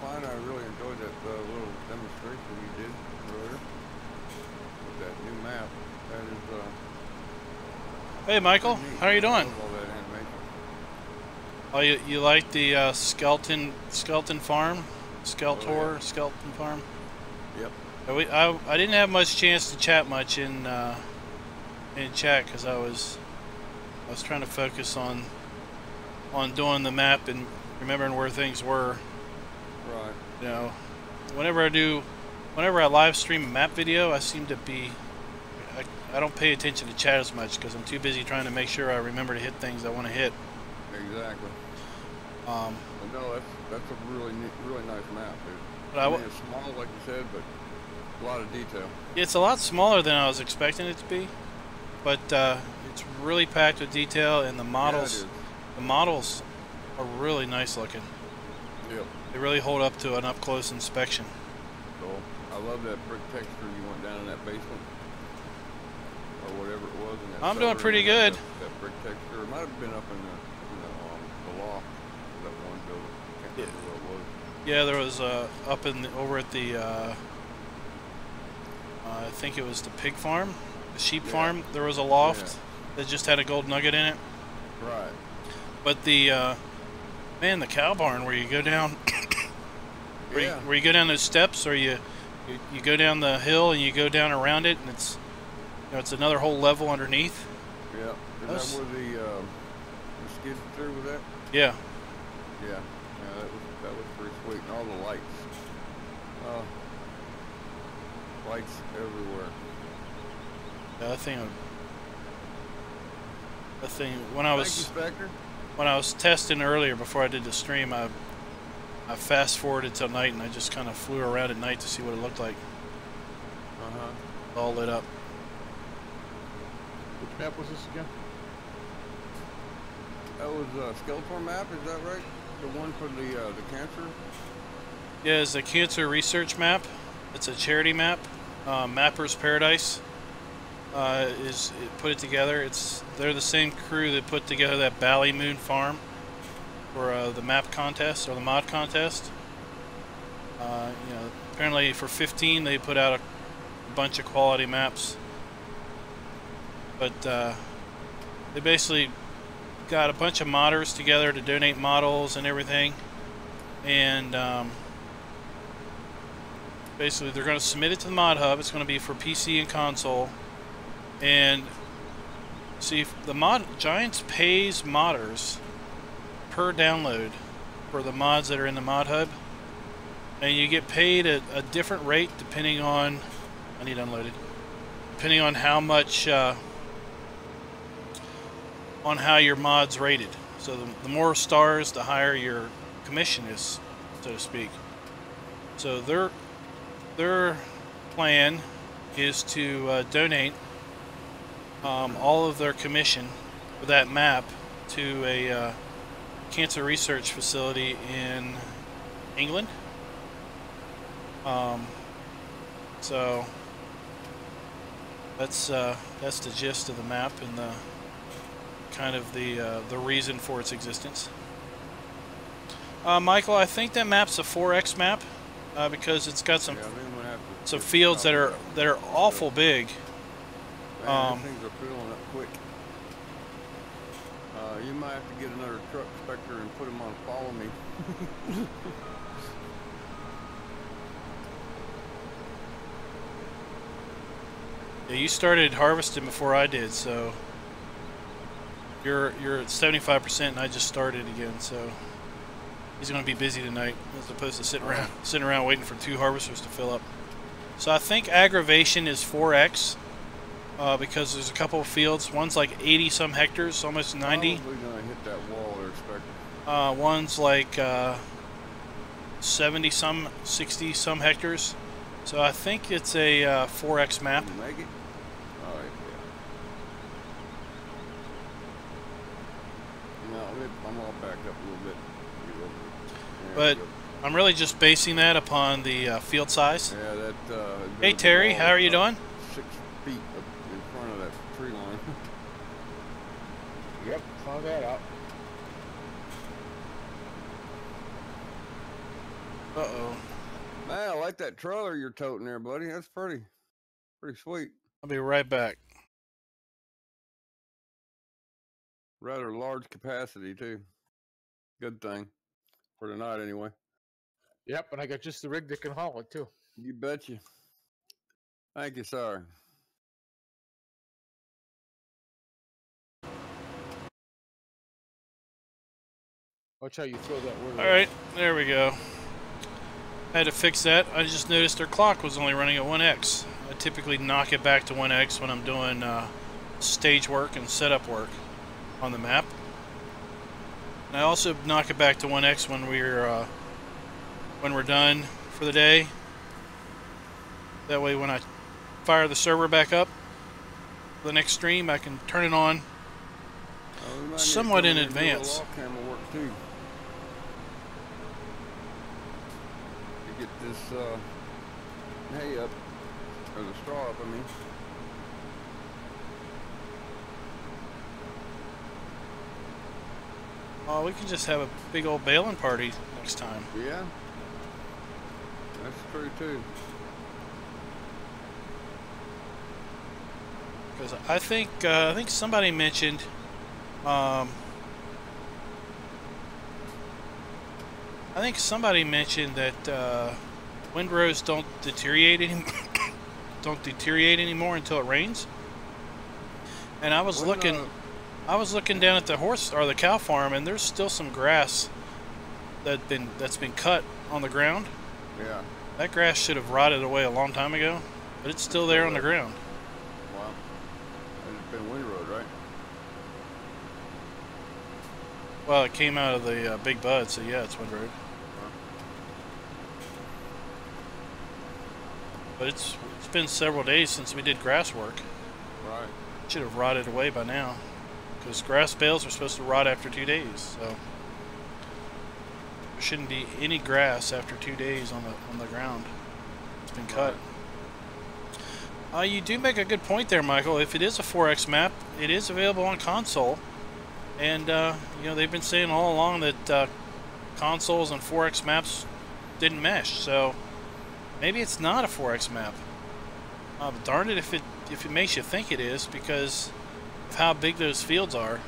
fine. I really enjoyed that little demonstration you did earlier with that new map. That is Hey Michael, how are you doing? I love all that animation. Oh, you like the skeleton farm? Skeletor, skeleton farm? Yep. I didn't have much chance to chat much in chat because I was trying to focus on doing the map and remembering where things were. Right. You know, whenever I live stream a map video, I seem to be I don't pay attention to chat as much because I'm too busy trying to make sure I remember to hit things I want to hit. Exactly. But no, that's a really neat, really nice map. I mean, it's small, like you said, but a lot of detail. It's a lot smaller than I was expecting it to be, but it's really packed with detail, and the models are really nice looking. Yep. They really hold up to an up close inspection. Cool. I love that brick texture you went down in that basement. Or whatever it was. In that I'm doing pretty good. That brick texture. It might have been up in the loft. That one building. Can't remember what it was. Yeah, there was up over at the I think it was the pig farm, the sheep farm. There was a loft that just had a gold nugget in it. Right. But the man, the cow barn where you go down, where you go down those steps, or you go down the hill and you go down around it, and it's it's another whole level underneath. Yeah. Is that where the skid through with that? Yeah. Yeah. Yeah, that was pretty sweet. And all the lights. Lights everywhere. Yeah, that thing when I was testing earlier before I did the stream, I fast forwarded till night and I just kind of flew around at night to see what it looked like. All lit up. Which map was this again? That was a Skeletor map, is that right? The one for the cancer? Yeah, it's a cancer research map. It's a charity map. Mapper's Paradise put it together. They're the same crew that put together that Baling Moon farm for the map contest or the mod contest. Apparently for 15 they put out a bunch of quality maps, but they basically got a bunch of modders together to donate models and everything, and basically they're going to submit it to the mod hub. It's going to be for PC and console, and see if the Giants pays modders per download for the mods that are in the mod hub, and you get paid a different rate depending on depending on how much on how your mod's rated. So the more stars, the higher your commission is, so to speak. So their plan is to donate all of their commission for that map to a cancer research facility in England. So that's the gist of the map and the kind of the reason for its existence. Michael, I think that map's a 4X map because it's got some fields that are awful big. Man, things are filling up quick. You might have to get another truck inspector and put him on follow me. Yeah, you started harvesting before I did, so you're at 75%, and I just started again. So he's going to be busy tonight, as opposed to sitting around waiting for 2 harvesters to fill up. So I think aggravation is 4x because there's a couple of fields. One's like 80 some hectares, almost 90. Probably going to hit that wall there, inspector. One's like 70 some, 60 some hectares. So I think it's a 4x map. Can you make it? All right, yeah. No, I'm all backed up a little bit. But I'm really just basing that upon the field size. Yeah, that. Hey Terry, how are you doing? 6 feet up in front of that tree line. Yep, found that out. Uh-oh. Man, I like that trailer you're toting there, buddy. That's pretty sweet. I'll be right back. Rather large capacity, too. Good thing. For tonight, anyway. Yep, and I got just the rig that can haul it, too. You betcha. Thank you, sir. Watch how you throw that word. All right, there we go. I had to fix that. I just noticed their clock was only running at 1x. I typically knock it back to 1x when I'm doing stage work and setup work on the map. And I also knock it back to 1x when we're done for the day. That way, when I fire the server back up for the next stream, I can turn it on somewhat in advance. Camera work too. To get this hay up, or the straw up, I mean. Oh, we can just have a big old baling party next time. Yeah, that's true too. Because I think somebody mentioned that windrows don't deteriorate anymore until it rains. And I was looking down at the horse or the cow farm, and there's still some grass that's been cut on the ground. Yeah. That grass should have rotted away a long time ago, but it's still there on the ground. Wow. And it's been windrowed, right? Well, it came out of the big bud, so yeah, it's windrowed. But it's been several days since we did grass work. Right. It should have rotted away by now, because grass bales are supposed to rot after 2 days. So there shouldn't be any grass after 2 days on the ground. It's been cut. You do make a good point there, Michael. If it is a 4X map, it is available on console, and you know, they've been saying all along that consoles and 4X maps didn't mesh. So maybe it's not a 4X map. But darn it if it makes you think it is, because of how big those fields are.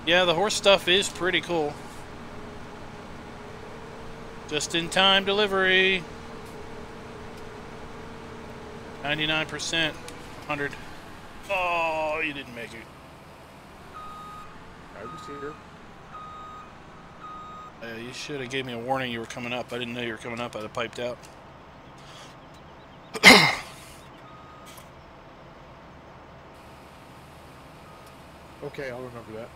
Yeah, the horse stuff is pretty cool. Just-in-time delivery. 99%. 100. Oh, you didn't make it. I was here. You should have gave me a warning you were coming up. I didn't know you were coming up. I'd have piped out. Okay, I'll remember that.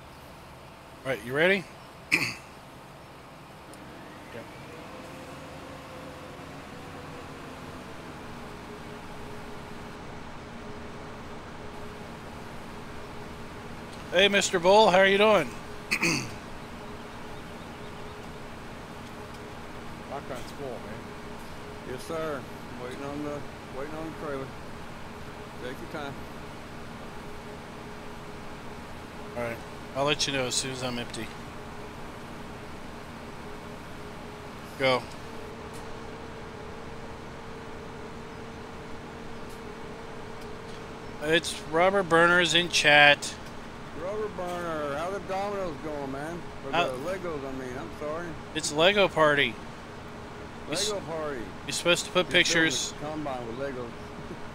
All right, you ready? Yep. Hey, Mr. Bull, how are you doing? Lock-on's full, man. Yes, sir. Waiting on the trailer. Take your time. All right, I'll let you know as soon as I'm empty. Go. It's Rubber Burners in chat. Rubber burner. How the dominoes going, man? Or the Legos, I mean. I'm sorry. It's Lego Party. Lego party. You're supposed to put pictures. Combine with Legos.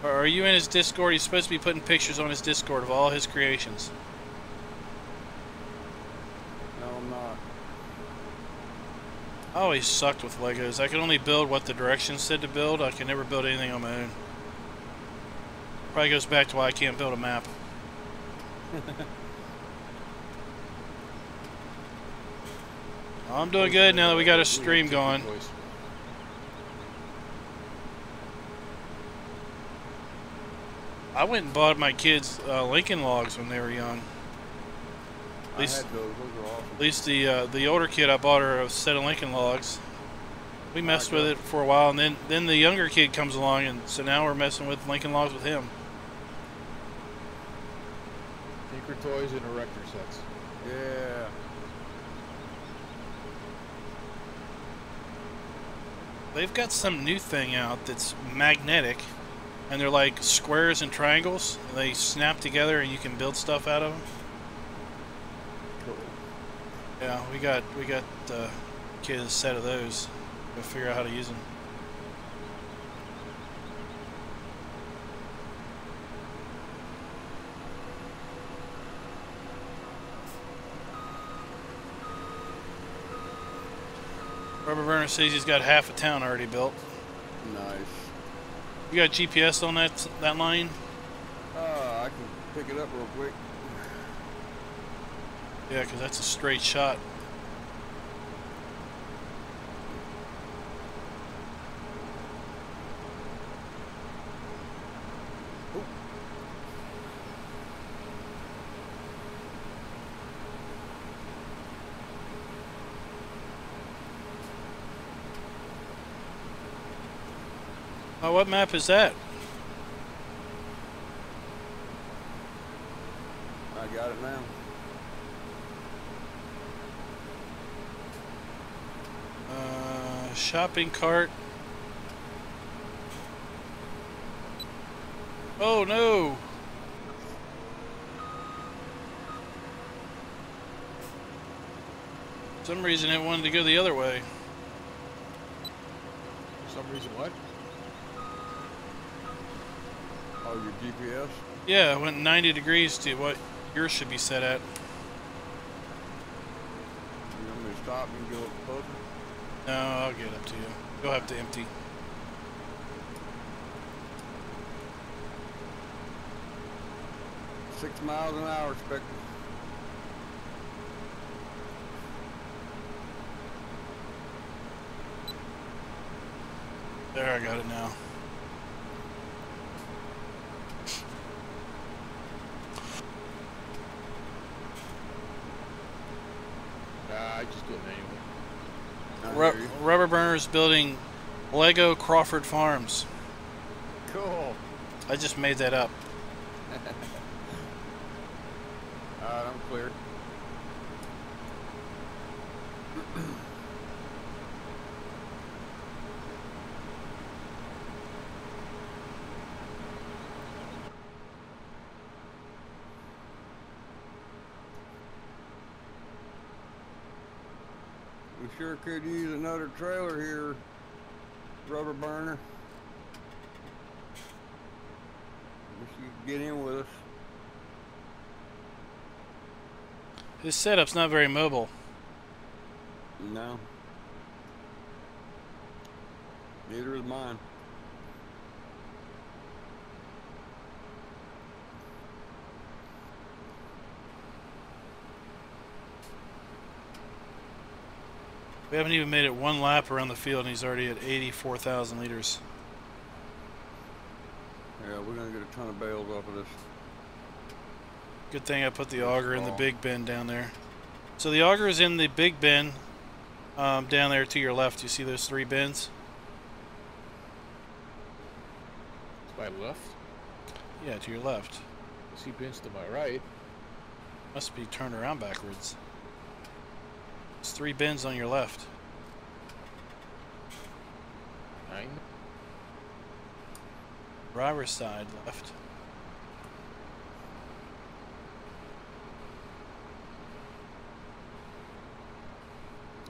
Or are you in his Discord? You're supposed to be putting pictures on his Discord of all his creations. No, I'm not. I always sucked with Legos. I could only build what the directions said to build. I could never build anything on my own. Probably goes back to why I can't build a map. I'm doing good now that we got a stream going. I went and bought my kids Lincoln Logs when they were young. At least, I had those. Those are awesome. At least the older kid, I bought her a set of Lincoln Logs. We messed with it for a while, and then the younger kid comes along, and so now we're messing with Lincoln Logs with him. Tinker Toys and Erector sets. Yeah. they've got some new thing out that's magnetic, and they're like squares and triangles. And they snap together, and you can build stuff out of them. Cool. Yeah, we got kid a set of those. We'll figure out how to use them. Rubber Burner says he's got half a town already built. Nice. You got GPS on that line? I can pick it up real quick. Yeah, because that's a straight shot. Oh, what map is that? I got it now. Shopping cart. Oh no! For some reason it wanted to go the other way. For some reason, what? Oh, your GPS? Yeah, it went 90 degrees to what yours should be set at. You want me to stop and go up closer? No, I'll get up to you. You'll have to empty. $6 miles an hour, expected. There, I got it now. I just do it manually. Rubber Burner's building Lego Crawford Farms. Cool. I just made that up. I'm clear. We sure could use another trailer here, Rubber Burner. Wish you could get in with us. His setup's not very mobile. No. Neither is mine. We haven't even made it one lap around the field and he's already at 84,000 liters. Yeah, we're gonna get a ton of bales off of this. Good thing I put the auger in the big bin down there. So the auger is in the big bin down there to your left. You see those 3 bins? To my left? Yeah, to your left. I see bins to my right. Must be turned around backwards. There's 3 bins on your left. 9. Driver's side left.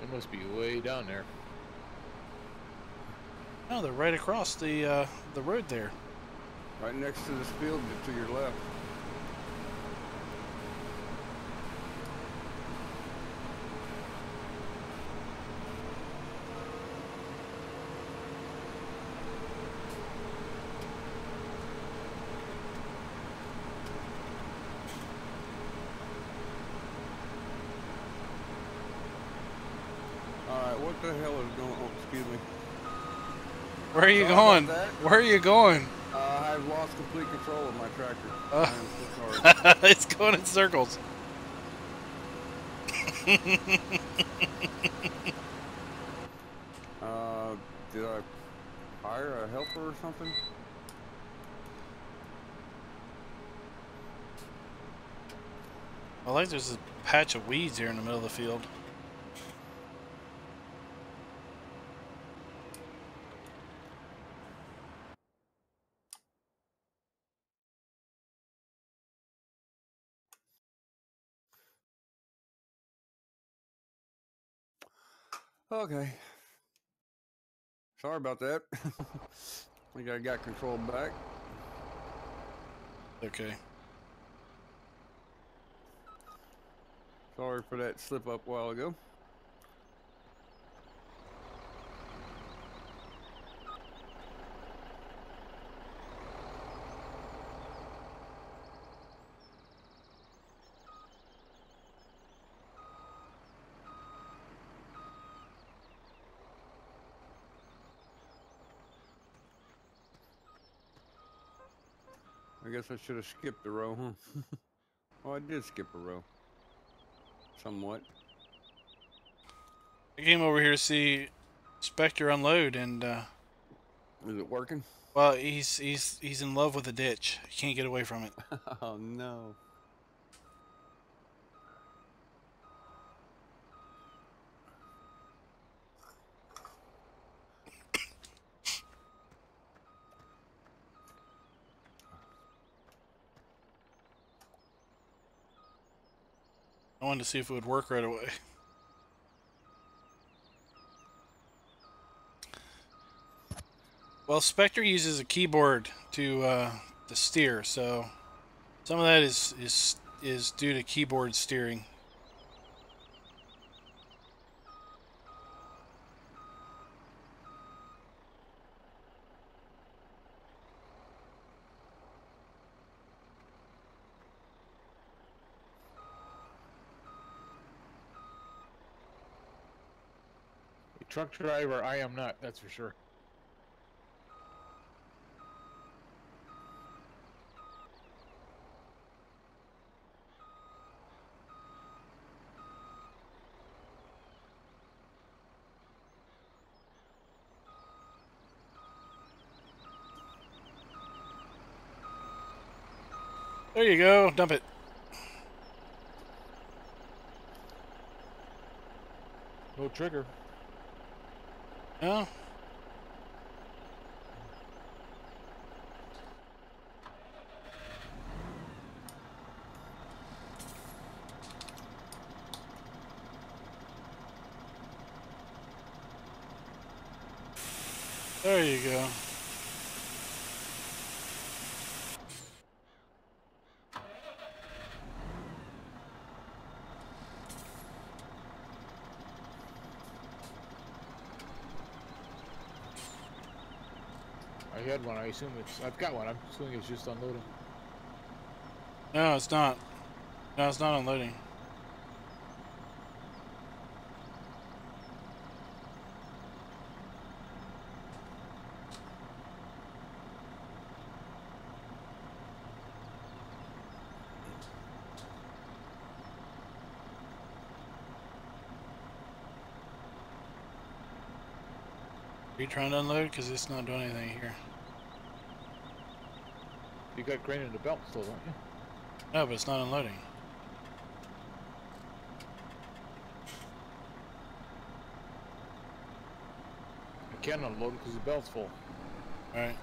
It must be way down there. No, they're right across the road there. Right next to this field to your left. What the hell is going on? Excuse me. Where are you going? Where are you going? I've lost complete control of my tractor. I am so sorry. It's going in circles. Did I hire a helper or something? I like there's a patch of weeds here in the middle of the field. Okay. Sorry about that. I think I got control back. Okay. Sorry for that slip up a while ago. I guess I should have skipped a row, huh? Oh, I did skip a row. Somewhat. I came over here to see Spectre unload, and Is it working? well, he's in love with the ditch. He can't get away from it. Oh no. I wanted to see if it would work right away. Well, Spectre uses a keyboard to steer, so some of that is due to keyboard steering. A truck driver, I am not, that's for sure. There you go. Dump it. No trigger. No? There you go. I had one, I assume I've got one, I'm assuming it's just unloading. No, it's not. No, it's not unloading. Are you trying to unload? Because it's not doing anything here. You got grain in the belt still, don't you? No, but it's not unloading. I can't unload it because the belt's full. Alright.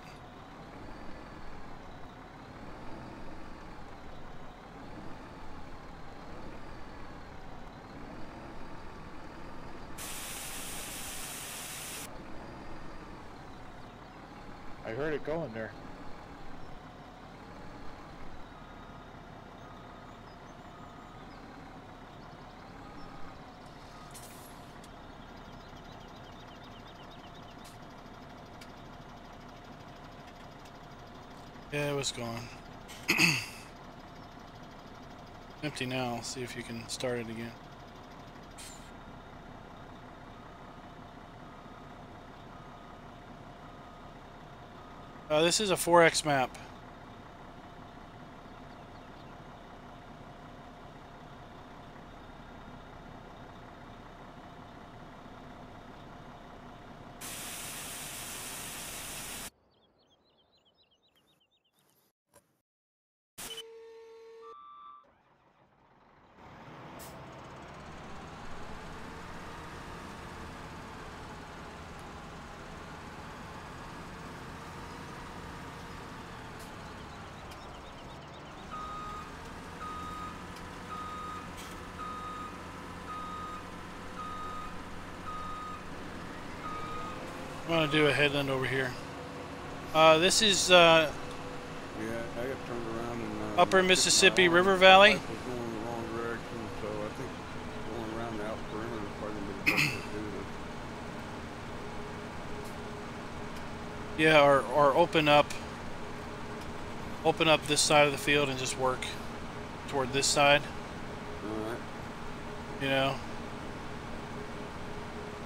I heard it going there. Yeah, it was gone. Empty now. See if you can start it again. This is a 4X map. I'm gonna do a headland over here. This is yeah, I got turned around and Upper Mississippi River Valley. Was going in the wrong direction, so I think going around the outer perimeter is probably gonna be the best way to do this. Yeah, or open up this side of the field and just work toward this side. All right. You know,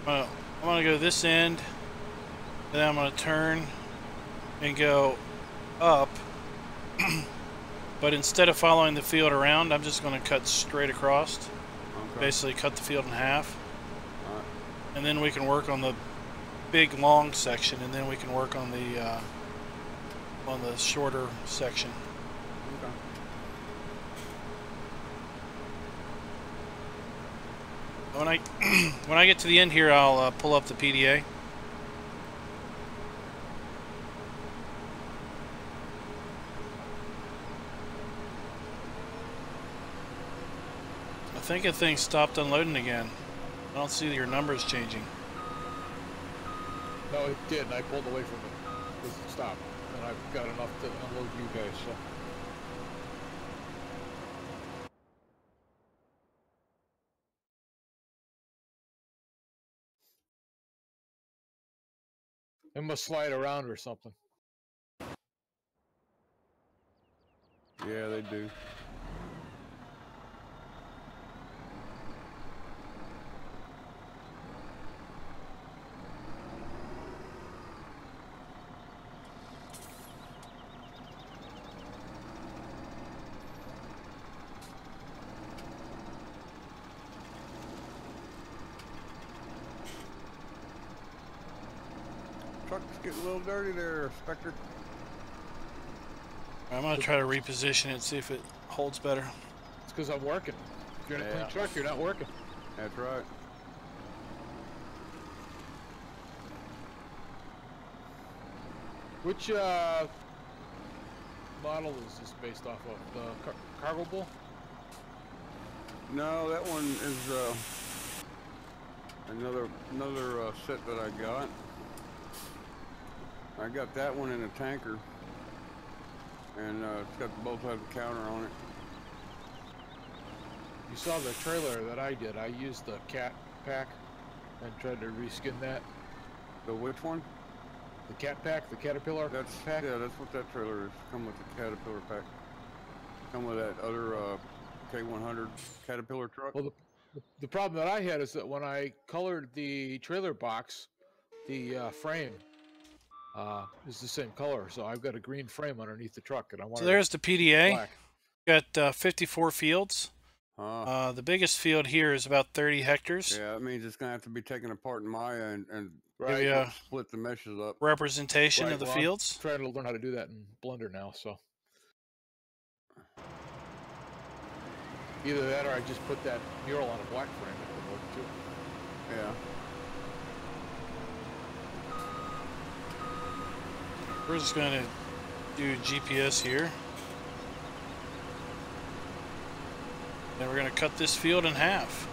I'm gonna go this end, and then I'm gonna turn and go up. But instead of following the field around, I'm just gonna cut straight across. Okay. Basically, cut the field in half, All right. and then we can work on the big long section, and then we can work on the shorter section. Okay. When I get to the end here, I'll pull up the PDA. I think the thing stopped unloading again. I don't see your numbers changing. No, it did, and I pulled away from it. It stopped, and I've got enough to unload you guys, so. It must slide around or something. Yeah, they do. Truck's getting a little dirty there, Spectre. I'm gonna try to reposition it, see if it holds better. It's because I'm working. If you're in a clean truck, you're not working. That's right. Which model is this based off of? The Cargo Bull? No, that one is another set that I got. I got that one in a tanker, and it's got both sides of the counter on it. You saw the trailer that I did. I used the cat pack and tried to reskin that. The which one? The cat pack, the Caterpillar pack? Yeah, that's what that trailer is. Come with the Caterpillar pack. Come with that other K100 Caterpillar truck. Well, the problem that I had is that when I colored the trailer box, the frame is the same color, so I've got a green frame underneath the truck, and I want. So there's the PDA. Black. Got 54 fields. The biggest field here is about 30 hectares. Yeah, that means it's gonna have to be taken apart in Maya and split the meshes up. Representation of the fields. I'm trying to learn how to do that in Blender now, so either that or I just put that mural on a black frame. That would work too. Yeah. We're just going to do GPS here. Then we're going to cut this field in half.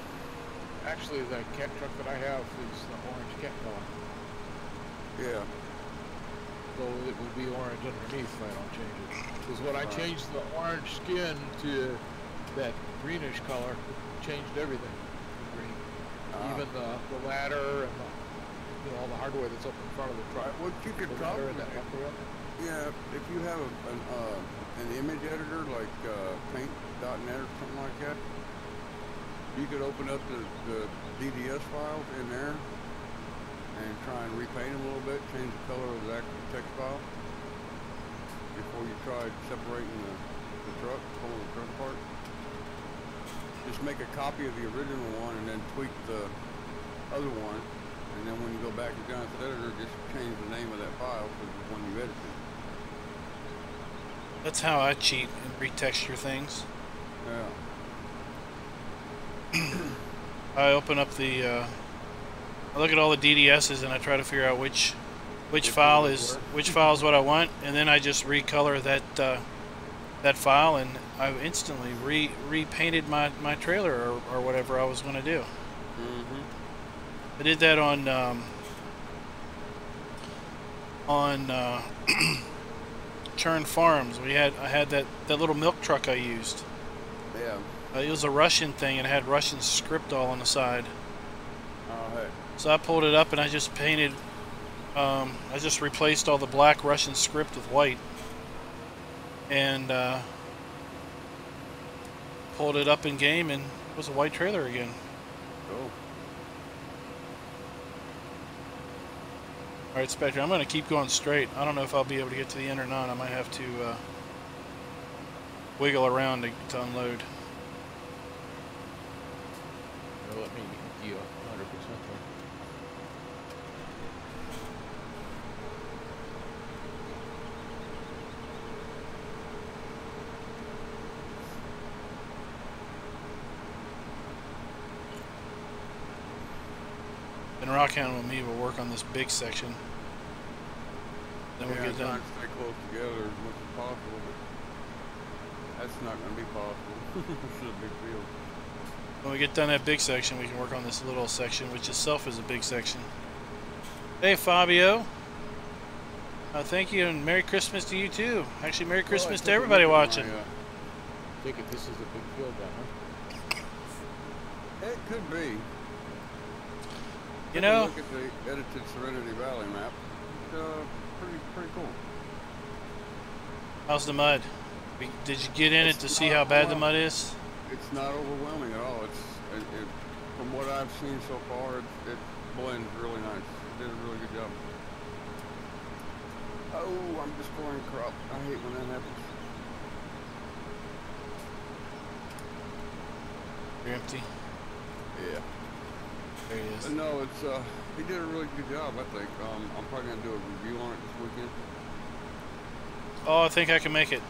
Actually, the cat truck that I have is the orange cat color. Yeah. So it will be orange underneath if I don't change it. Because when I changed the orange skin to that greenish color, it changed everything to green. Even the ladder and all the hardware that's up in front of the truck. What you could probably, if you have an image editor like paint.net or something like that, you could open up the DDS files in there and try and repaint them a little bit, change the color of the actual text file before you tried separating the truck, pulling the truck apart. Just make a copy of the original one and then tweak the other one. And then when you go back to Jonathan's editor, just change the name of that file for the one you edited. That's how I cheat and retexture things. Yeah. I open up the, I look at all the DDSs and I try to figure out which file is what I want, and then I just recolor that file, and I instantly repainted my trailer or whatever I was going to do. Mm-hmm. I did that on on Churn Farms. I had that little milk truck I used. Yeah. It was a Russian thing and it had Russian script all on the side. Oh, hey. So I pulled it up and I just painted. I just replaced all the black Russian script with white, and pulled it up in game, and it was a white trailer again. Cool. All right, Spectre, I'm going to keep going straight. I don't know if I'll be able to get to the end or not. I might have to wiggle around to unload. Let me get you 100% there. And Rockhound with me will work on this big section. Then we'll get done. Trying to stay close together as much as possible, but that's not going to be possible. This is a big field. When we get done that big section, we can work on this little section, which itself is a big section. Hey, Fabio. Thank you, and Merry Christmas to you, too. Actually, Merry Christmas to everybody watching. Take it this is a big field then, huh? It could be. You know, look at the edited Serenity Valley map. It's pretty cool. How's the mud? Did you get in it to see how bad the mud is? It's not overwhelming at all. From what I've seen so far, it blends really nice. It did a really good job. Oh, I'm destroying crop. I hate when that happens. You're empty. Yeah. There he is. But no, it's he did a really good job, I think. I'm probably gonna do a review on it this weekend. Oh, I think I can make it.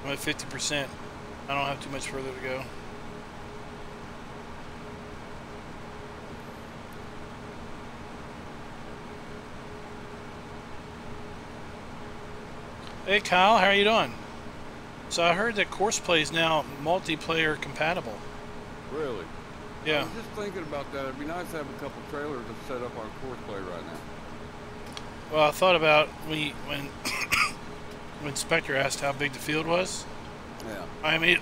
I'm at 50%. I don't have too much further to go. Hey Kyle, how are you doing? So I heard that Courseplay is now multiplayer compatible. Really? Yeah. I was just thinking about that. It'd be nice to have a couple trailers to set up on Courseplay right now. Well, I thought about when when Spectre asked how big the field was. Yeah. I mean,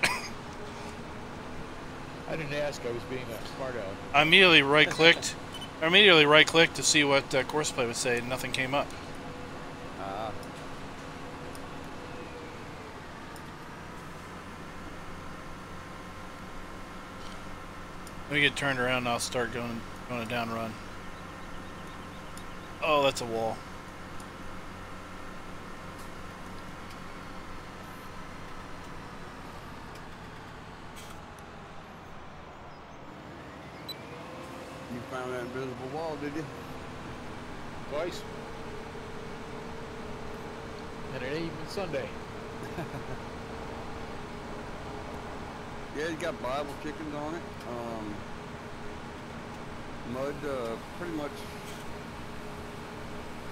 I didn't ask. I was being a smart aleck. I immediately right-clicked. I immediately right-clicked to see what Courseplay would say, and nothing came up. Ah. Let me get turned around and I'll start going a down run. Oh, that's a wall. You found that invisible wall, did you? Twice. And it ain't even Sunday. Yeah, it's got Bible chickens on it. Mud, pretty much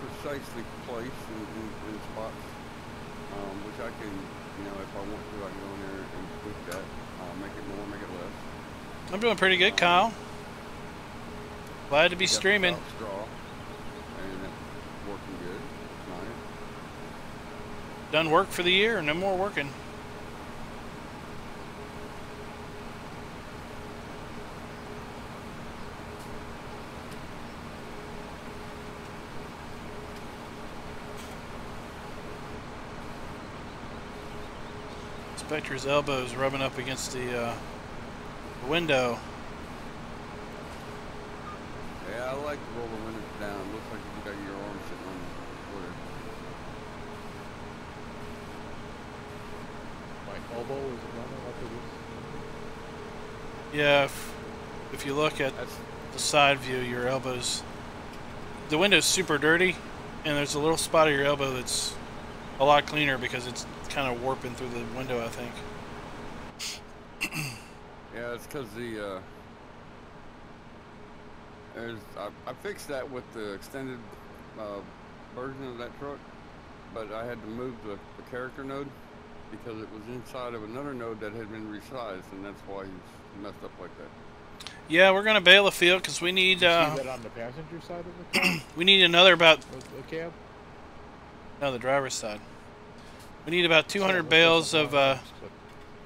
precisely placed in spots, which I can, if I want to, I can go in there and tweak that, make it more, make it less. I'm doing pretty good, Kyle. Glad to be streaming. Straw, and it's working good. It's nice. Done work for the year, no more working. Spectre's elbows rubbing up against the window. Yeah, I like to roll the windows down. It looks like you got your arm sitting on the footer. My elbow is running up to this. Yeah, if you look at the side view, your elbows, the window's super dirty, and there's a little spot of your elbow that's a lot cleaner because it's kind of warping through the window, I think. Yeah, it's because I fixed that with the extended version of that truck, but I had to move the character node because it was inside of another node that had been resized, and that's why he's messed up like that. Yeah, we're gonna bale a field because we need. Did you see that on the passenger side of the car? We need another about. The cab? No, the driver's side. We need about 200 bales of.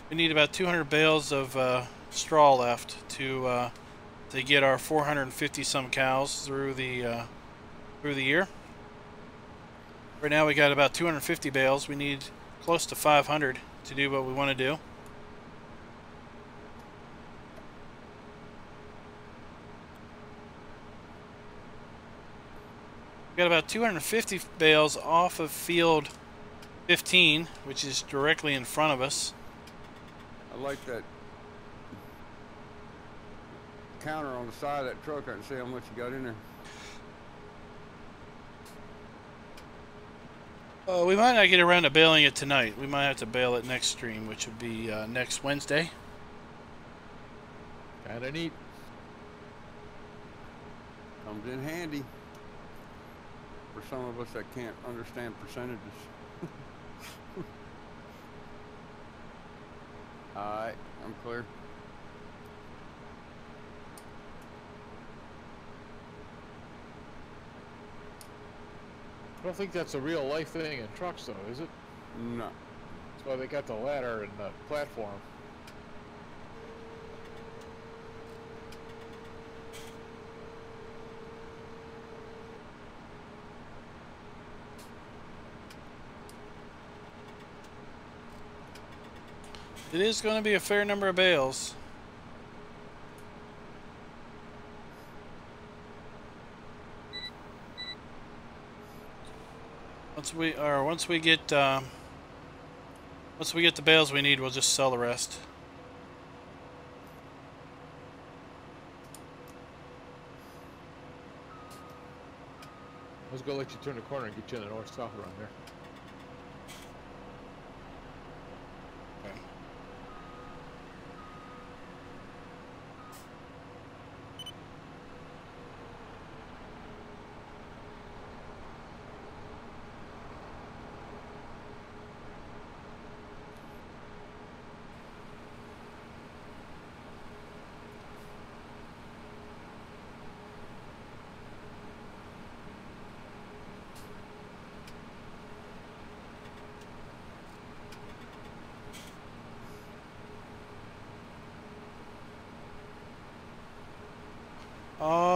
We need about 200 bales of straw left to get our 450 some cows through the year. Right now we got about 250 bales. We need close to 500 to do what we want to do. We got about 250 bales off of field 15, which is directly in front of us. I like that counter on the side of that truck. I can see how much you got in there. We might not get around to baling it tonight. We might have to bale it next stream, which would be next Wednesday. Kinda neat. Comes in handy for some of us that can't understand percentages. Alright, I'm clear. I don't think that's a real life thing in trucks, though, is it? No. That's why they got the ladder and the platform. It is going to be a fair number of bales. Once we get the bales we need, we'll just sell the rest. I was gonna let you turn the corner and get you in the north-south around there.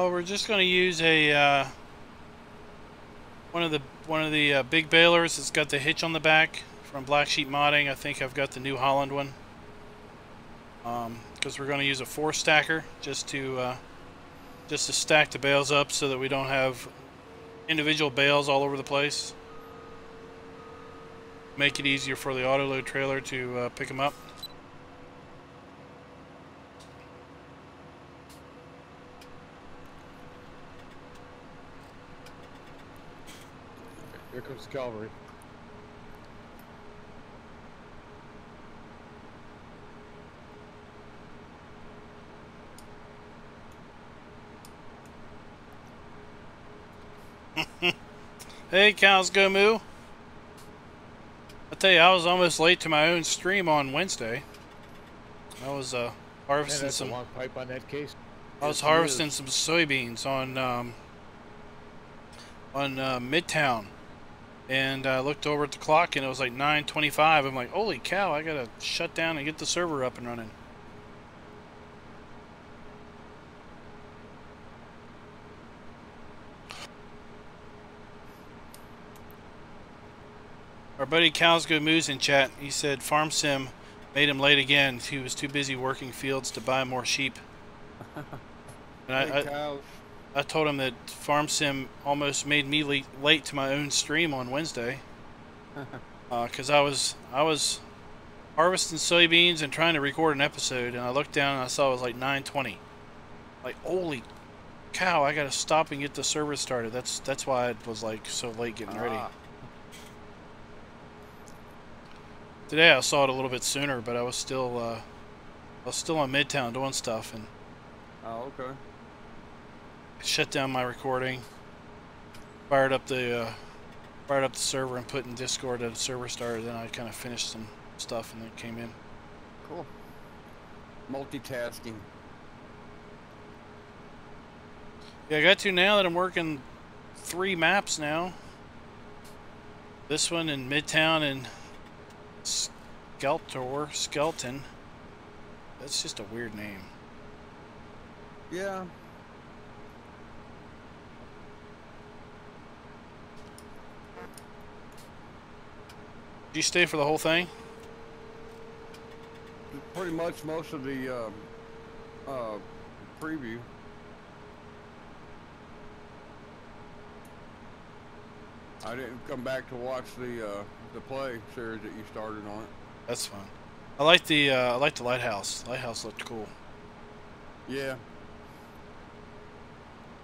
We're just going to use a one of the big balers. It's got the hitch on the back from Black Sheep Modding. I think I've got the New Holland one because we're going to use a 4-stacker just to stack the bales up so that we don't have individual bales all over the place. Make it easier for the auto load trailer to pick them up. Here comes the cavalry. Hey, cows go moo. I tell you, I was almost late to my own stream on Wednesday. I was harvesting Man, that's some. a long pipe on that case. I was harvesting some soybeans on Midtown, and I looked over at the clock and it was like 9:25. I'm like, holy cow! I gotta shut down and get the server up and running. Our buddy Cows Go Moose in chat, he said Farm Sim made him late again. He was too busy working fields to buy more sheep. And I told him that Farm Sim almost made me late to my own stream on Wednesday. Because I was harvesting soybeans and trying to record an episode, and I looked down and I saw it was like 9:20. Like, holy cow, I gotta stop and get the server started. That's why I was like so late getting ready. Today I saw it a little bit sooner, but I was still on Midtown doing stuff, and oh, okay. shut down my recording, fired up the server and put in Discord that the server started. Then I kind of finished some stuff and then came in. Cool. Multitasking. Yeah, I got to now that I'm working 3 maps now. This one in Midtown and Skelton. That's just a weird name. Yeah. Did you stay for the whole thing? Pretty much most of the preview. I didn't come back to watch the play series that you started on it. That's fun. I like the lighthouse. Lighthouse looked cool. Yeah.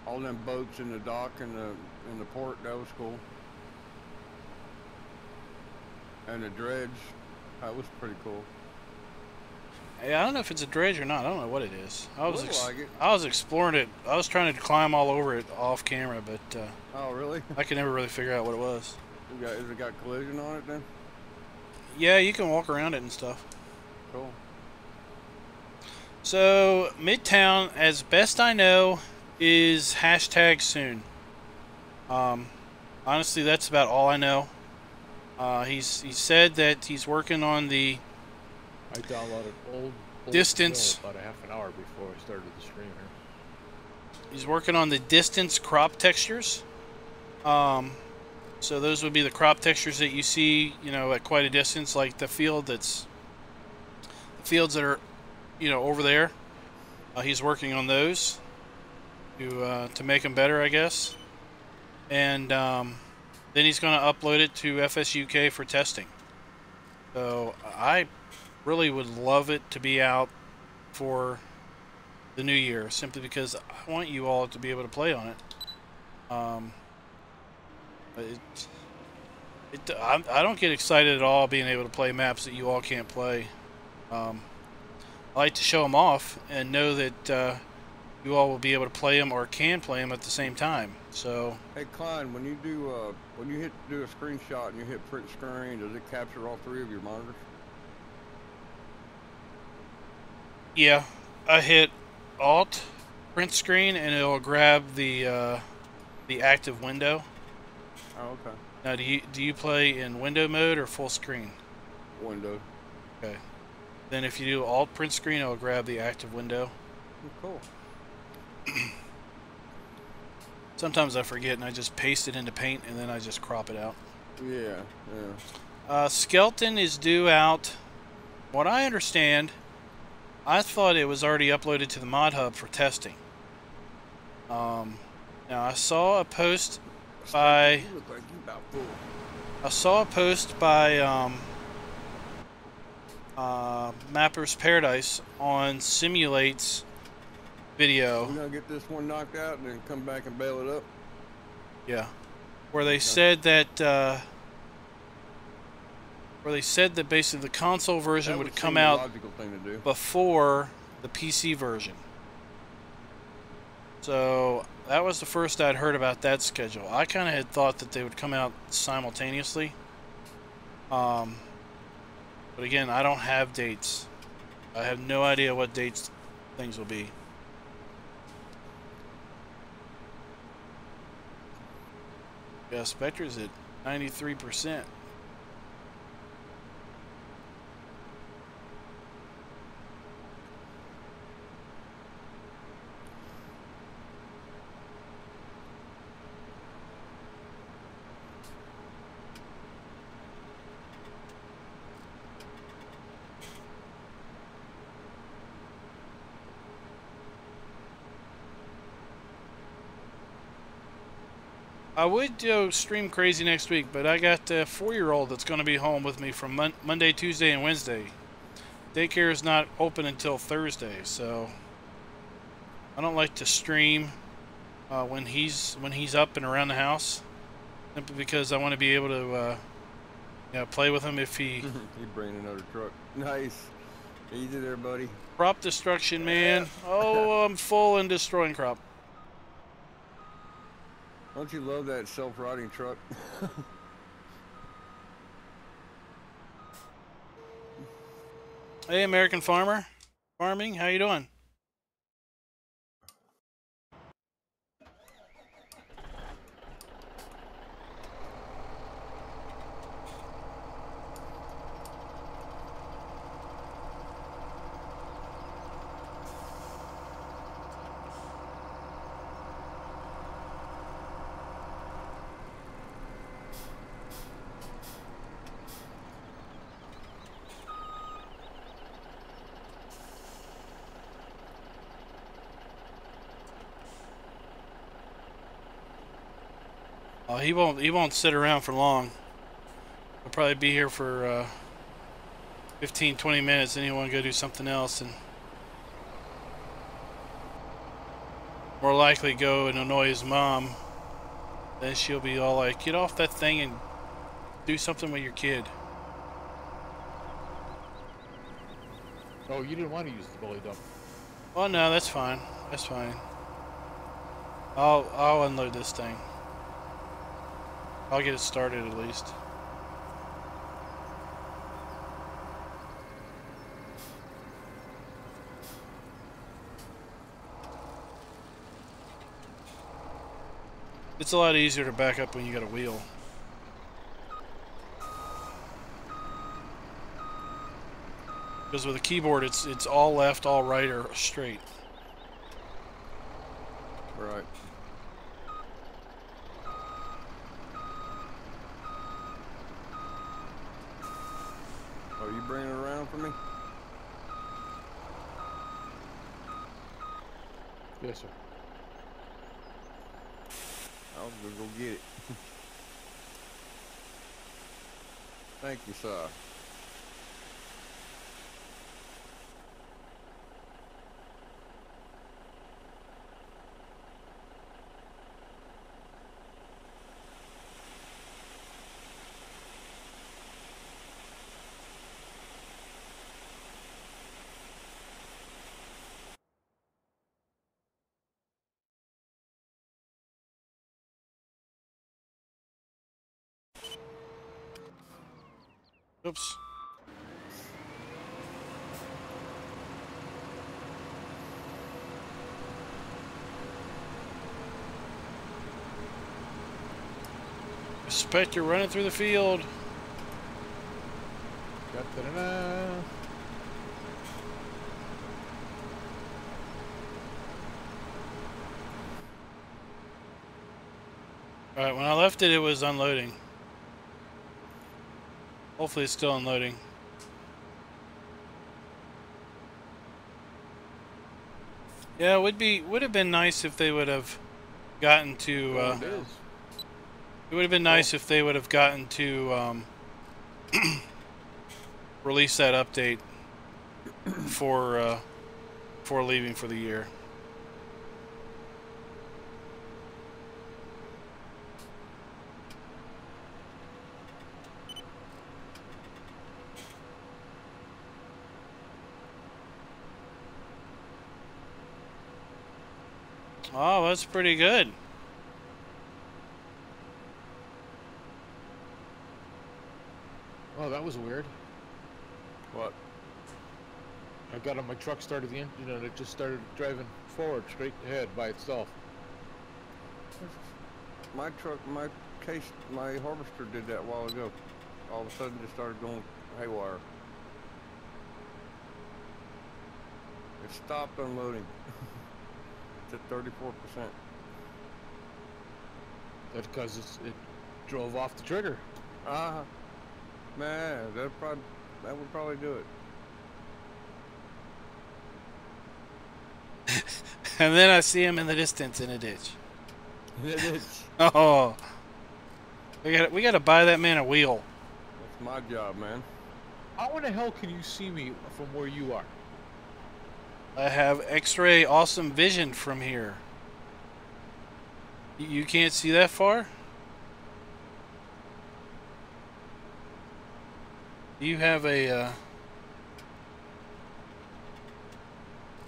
All them boats in the dock and the port, that was cool. And the dredge, that was pretty cool. Hey, I don't know if it's a dredge or not. I don't know what it is. I was exploring it. I was trying to climb all over it off camera, but oh really? I could never really figure out what it was. Has it got collision on it then? Yeah, you can walk around it and stuff. Cool. So Midtown, as best I know, is hashtag soon. Honestly, that's about all I know. He said that he's working on the. I downloaded old distance about a half an hour before I started the stream here. He's working on the distance crop textures. So those would be the crop textures that you see, you know, at quite a distance, like the fields that are, you know, over there. He's working on those to make them better, I guess. And then he's going to upload it to FSUK for testing. So I really would love it to be out for the new year, simply because I want you all to be able to play on it. I don't get excited at all being able to play maps that you all can't play. I like to show them off and know that you all will be able to play them or can play them at the same time. So, hey Klein, when you do do a screenshot and you hit print screen, does it capture all 3 of your monitors? yeah, I hit Alt, print screen, and it'll grab the active window. Oh, okay. Now, do you play in window mode or full screen? Window. Okay. Then if you do Alt print screen, it'll grab the active window. Oh, cool. Sometimes I forget and I just paste it into Paint and then I just crop it out. Yeah, Skeleton is due out. What I understand, I thought it was already uploaded to the Mod Hub for testing. Now I saw a post by. You look like you about full. I saw a post by Mapper's Paradise on Simulate's video. We're gonna get this one knocked out and then come back and bail it up. Yeah, where they said that basically the console version would come out logical thing to do. before the PC version. So that was the first I'd heard about that schedule. I kind of had thought that they would come out simultaneously. But again, I don't have dates. I have no idea what dates things will be. Yeah, Spectre's at 93%. I would do stream crazy next week, but I got a 4-year-old that's going to be home with me from Monday, Tuesday, and Wednesday. Daycare is not open until Thursday, so I don't like to stream when he's up and around the house, simply because I want to be able to play with him if he. He bringing another truck. Nice, easy there, buddy. Crop destruction, man. Oh, I'm full and destroying crop. Don't you love that self-riding truck? Hey, American Farmer. Farming, how you doing? Oh, he won't sit around for long. He'll probably be here for 15, 20 minutes, and he'll want to go do something else, and more likely go and annoy his mom. Then she'll be all like, "Get off that thing and do something with your kid." Oh, you didn't want to use the bully dump. Oh no, that's fine. That's fine. I'll unload this thing. I'll get it started at least. It's a lot easier to back up when you got a wheel. Because with a keyboard, it's all left, all right, or straight. Right. Oh, you bringing it around for me? Yes, sir. I was gonna go get it. Thank you, sir. Oops. Suspect you're running through the field. Da-da-da-da. Alright, when I left it, it was unloading. Hopefully it's still unloading. Yeah, would have been nice if they would have gotten to it would have been nice if they would have gotten to release that update for leaving for the year. Oh, that's pretty good. Oh, that was weird. What? I got on my truck, started the engine, and it just started driving forward, straight ahead by itself. My truck, my harvester did that a while ago. All of a sudden, just started going haywire. It stopped unloading. It's at 34%. That's because it drove off the trigger. Man, that would probably do it. And then I see him in the distance in a ditch. It is. Oh, we got to buy that man a wheel. That's my job, man. How in the hell can you see me from where you are? I have X-ray awesome vision from here. You can't see that far? You have a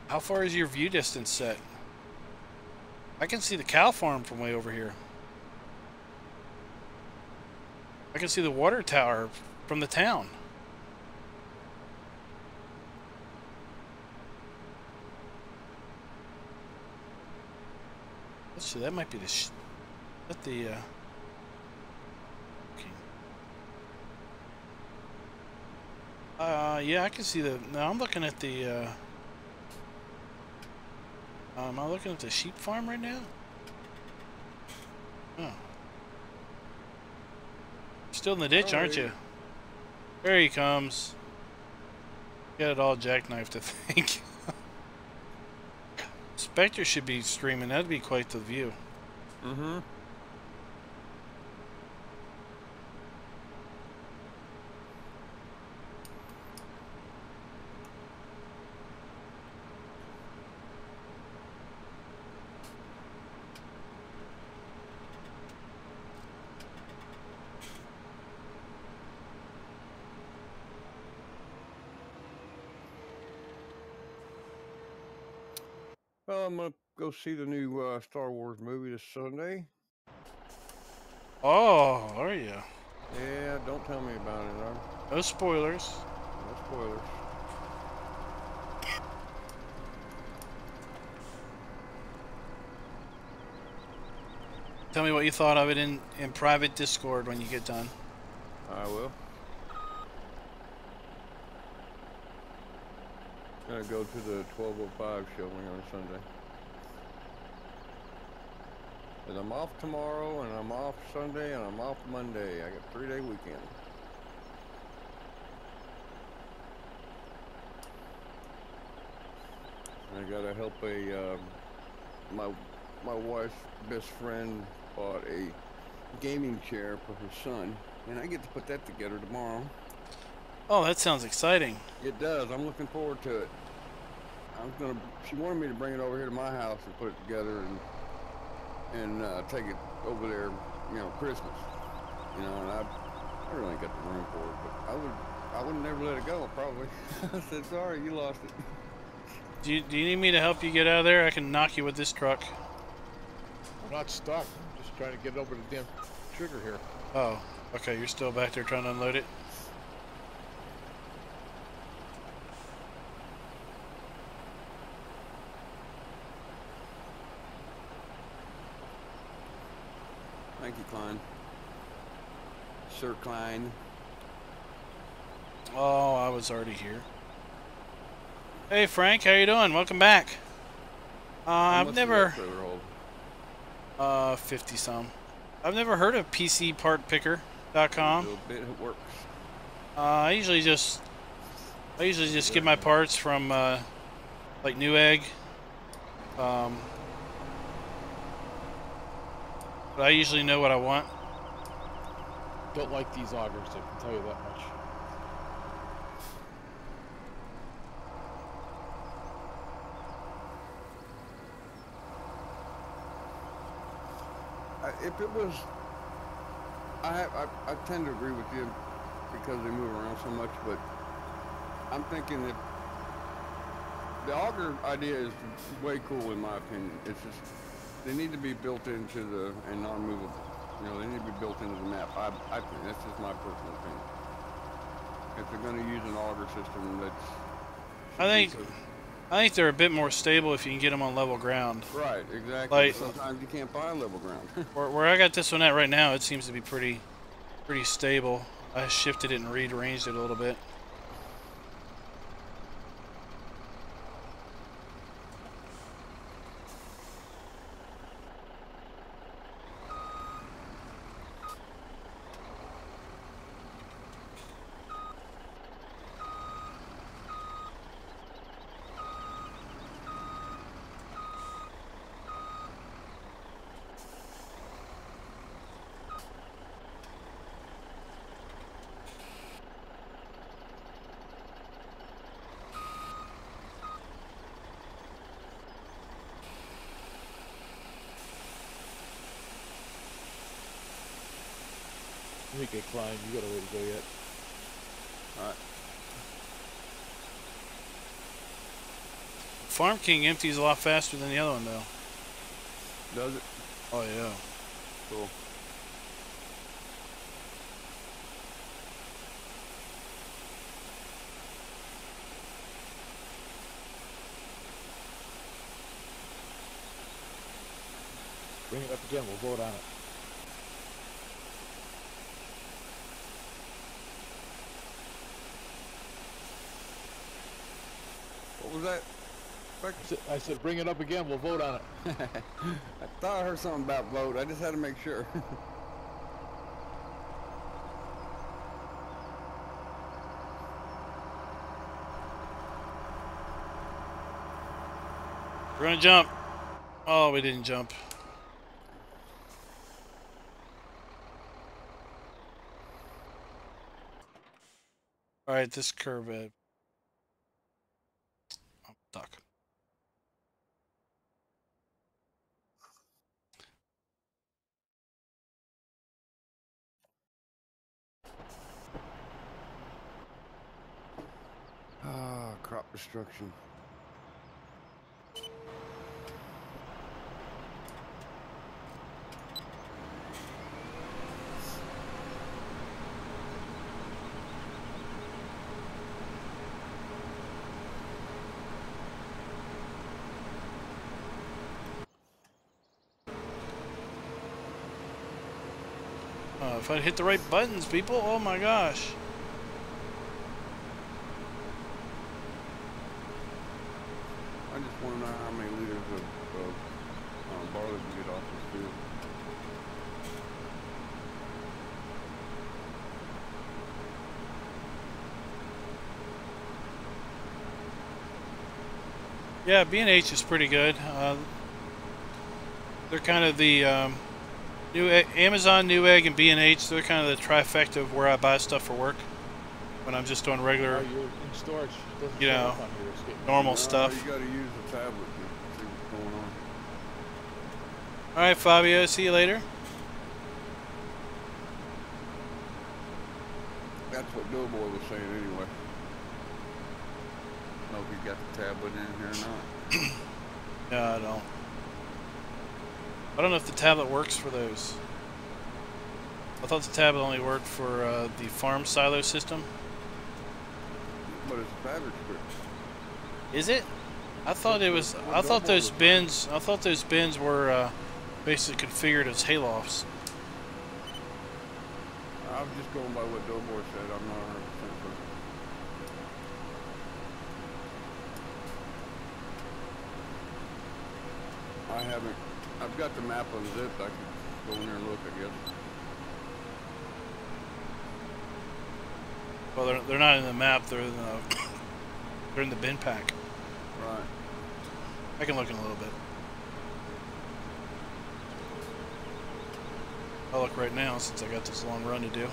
how far is your view distance set? I can see the cow farm from way over here. I can see the water tower from the town. Let's see, that might be the okay. Yeah, I can see the. No, I'm looking at the. Am I looking at the sheep farm right now? Oh. Still in the ditch, aren't you? There he comes. Got it all jackknifed, I think. Spectre should be streaming. That'd be quite the view. Mm-hmm. I'm gonna go see the new Star Wars movie this Sunday. Oh, are you? Yeah, don't tell me about it. No spoilers. No spoilers. Tell me what you thought of it in private Discord when you get done. I will. Gonna go to the 12:05 showing on Sunday. And I'm off tomorrow, and I'm off Sunday, and I'm off Monday. I got a 3-day weekend. And I gotta help my wife's best friend bought a gaming chair for her son, and I get to put that together tomorrow. Oh, that sounds exciting. It does. I'm looking forward to it. She wanted me to bring it over here to my house and put it together and take it over there, you know, Christmas. You know, and I really ain't got the room for it, but I would never let it go, probably. I said, sorry, you lost it. Do you need me to help you get out of there? I can knock you with this truck. I'm not stuck. I'm just trying to get over the damn trigger here. Oh, okay. You're still back there trying to unload it? Thank you, Klein. Sir Klein. Oh, I was already here. Hey, Frank. How you doing? Welcome back. I've never... 50 some. I've never heard of PCPartPicker.com. It works. I usually just get my parts from like Newegg. But I usually know what I want. Don't like these augers, I can tell you that much. If it was, I tend to agree with you because they move around so much, but I'm thinking that the auger idea is way cool in my opinion. It's just, they need to be built into the, and non-movable. You know, they need to be built into the map. I think, that's just my personal opinion. If they're going to use an auger system that's... I think they're a bit more stable if you can get them on level ground. Right, exactly. Like, sometimes you can't find level ground. where I got this one at right now, it seems to be pretty stable. I shifted it and rearranged it a little bit. Let me get Klein, you got a way to go yet. Alright. Farm King empties a lot faster than the other one, though. Does it? Oh, yeah. Cool. Bring it up again, we'll vote on it. What was that? I said bring it up again, we'll vote on it. I thought I heard something about vote. I just had to make sure. We're gonna jump. Oh, we didn't jump. Alright, this curve. I'm stuck. Ah, crop destruction. If I hit the right buttons, people. Oh my gosh. I just want to know how many liters of barley we get off this field. Yeah, B&H is pretty good. They're kind of the Amazon, Newegg, and B&H. They're kind of the trifecta of where I buy stuff for work when I'm just doing regular, you're in storage. you know, normal stuff. You got to use the tablet to see what's going on. All right, Fabio. See you later. That's what DoughBoy was saying anyway. I don't know if you got the tablet in here or not. No, I don't. I don't know if the tablet works for those. I thought the tablet only worked for the farm silo system. But it's a fabric strip. Is it? I thought it was. I thought those bins. I thought those bins were basically configured as haylofts. I was just going by what DoughBoy said. I'm not 100% sure. I haven't. I've got the map unzipped. I could go in there and look, I guess. Well, they're not in the map. They're in the they're in the bin pack. Right. I can look in a little bit. I'll look right now since I got this long run to do.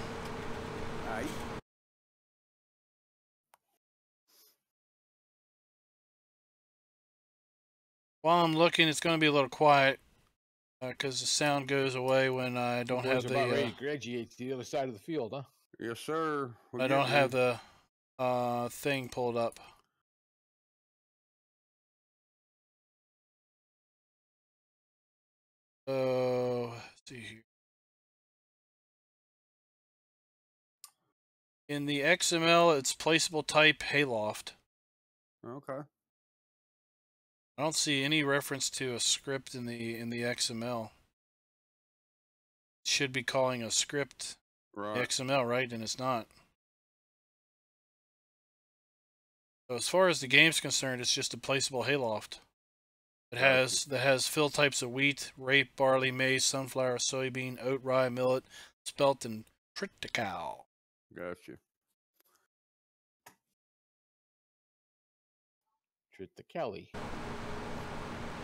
Aye. While I'm looking, it's going to be a little quiet because the sound goes away when I don't have the. About ready to graduate to the other side of the field, huh? Yes, sir. I don't have the thing pulled up. Let's see here. In the XML, it's placeable type hayloft. Okay. I don't see any reference to a script in the XML. It should be calling a script XML, right? And it's not. So as far as the game's concerned, it's just a placeable hayloft. It has fill types of wheat, rape, barley, maize, sunflower, soybean, oat, rye, millet, spelt, and triticale. Gotcha. Triticale.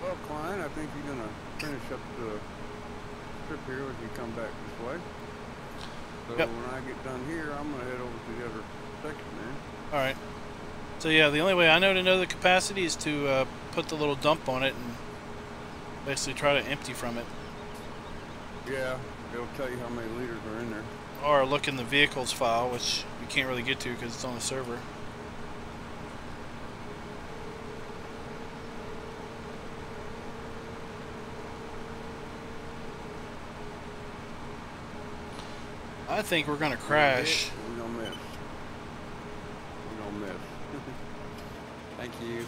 Well, Klein, I think you're gonna finish up the trip here when you come back this way. So yep. When I get done here, I'm gonna head over to the other section there. All right. So yeah, the only way I know to know the capacity is to put the little dump on it and basically try to empty from it. Yeah, it'll tell you how many liters are in there. Or look in the vehicles file, which we can't really get to because it's on the server. I think we're gonna crash. We're gonna miss. We're gonna miss. Thank you.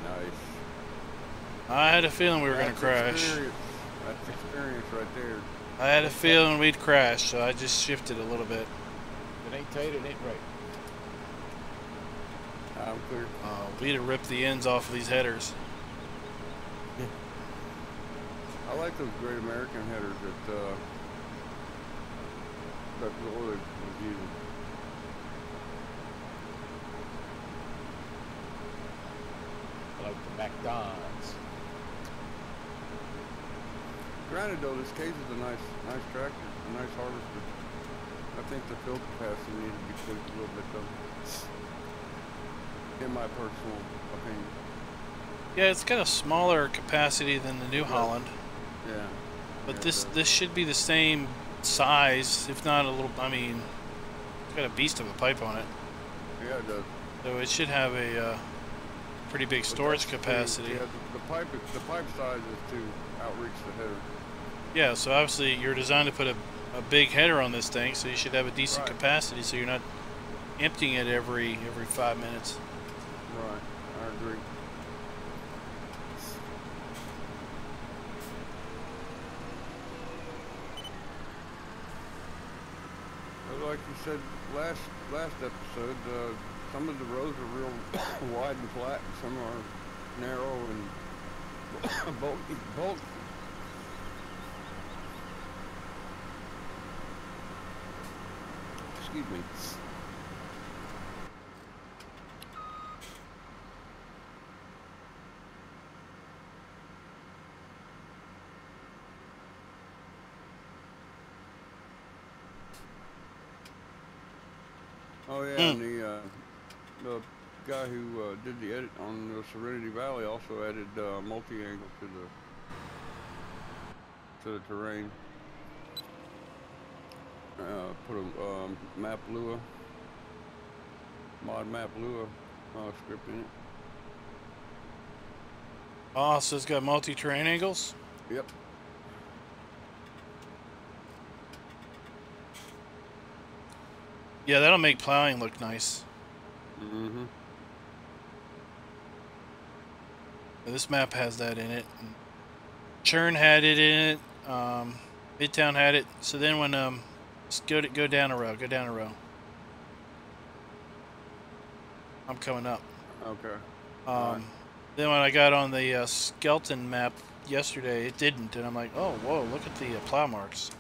Nice. I had a feeling we were gonna crash. That's experience right there. I had a feeling we'd crash, so I just shifted a little bit. If it ain't tight, it ain't right. I'm clear. We need to rip the ends off of these headers. I like those Great American headers that Zorly was using. I like the MacDons. Granted, though, this case is a nice tractor, a nice harvester. I think the fill capacity needs to be tweaked a little bit, though. In my personal opinion. Yeah, it's got a smaller capacity than the New Holland. Yeah. But yeah, this should be the same size, if not a little. I mean, it's got a beast of a pipe on it. Yeah, it does. So it should have a pretty big storage capacity. Yeah, the pipe size is to outreach the header. Yeah, so obviously you're designed to put a big header on this thing, so you should have a decent capacity, so you're not emptying it every 5 minutes. Right, I agree. like you said last episode, some of the roads are real wide and flat, and some are narrow and bulky. Excuse me. Oh yeah, and the guy who did the edit on the Serenity Valley also added multi-angle to the terrain. Put a map Lua, mod map Lua script in it. Oh, so it's got multi-terrain angles? Yep. Yeah, that'll make plowing look nice. Mm-hmm. This map has that in it. Churn had it in it. Midtown had it. So then when just go down a row. Go down a row. I'm coming up. Okay. Right. Then when I got on the skeleton map yesterday, it didn't, and I'm like, oh, whoa! Look at the plow marks.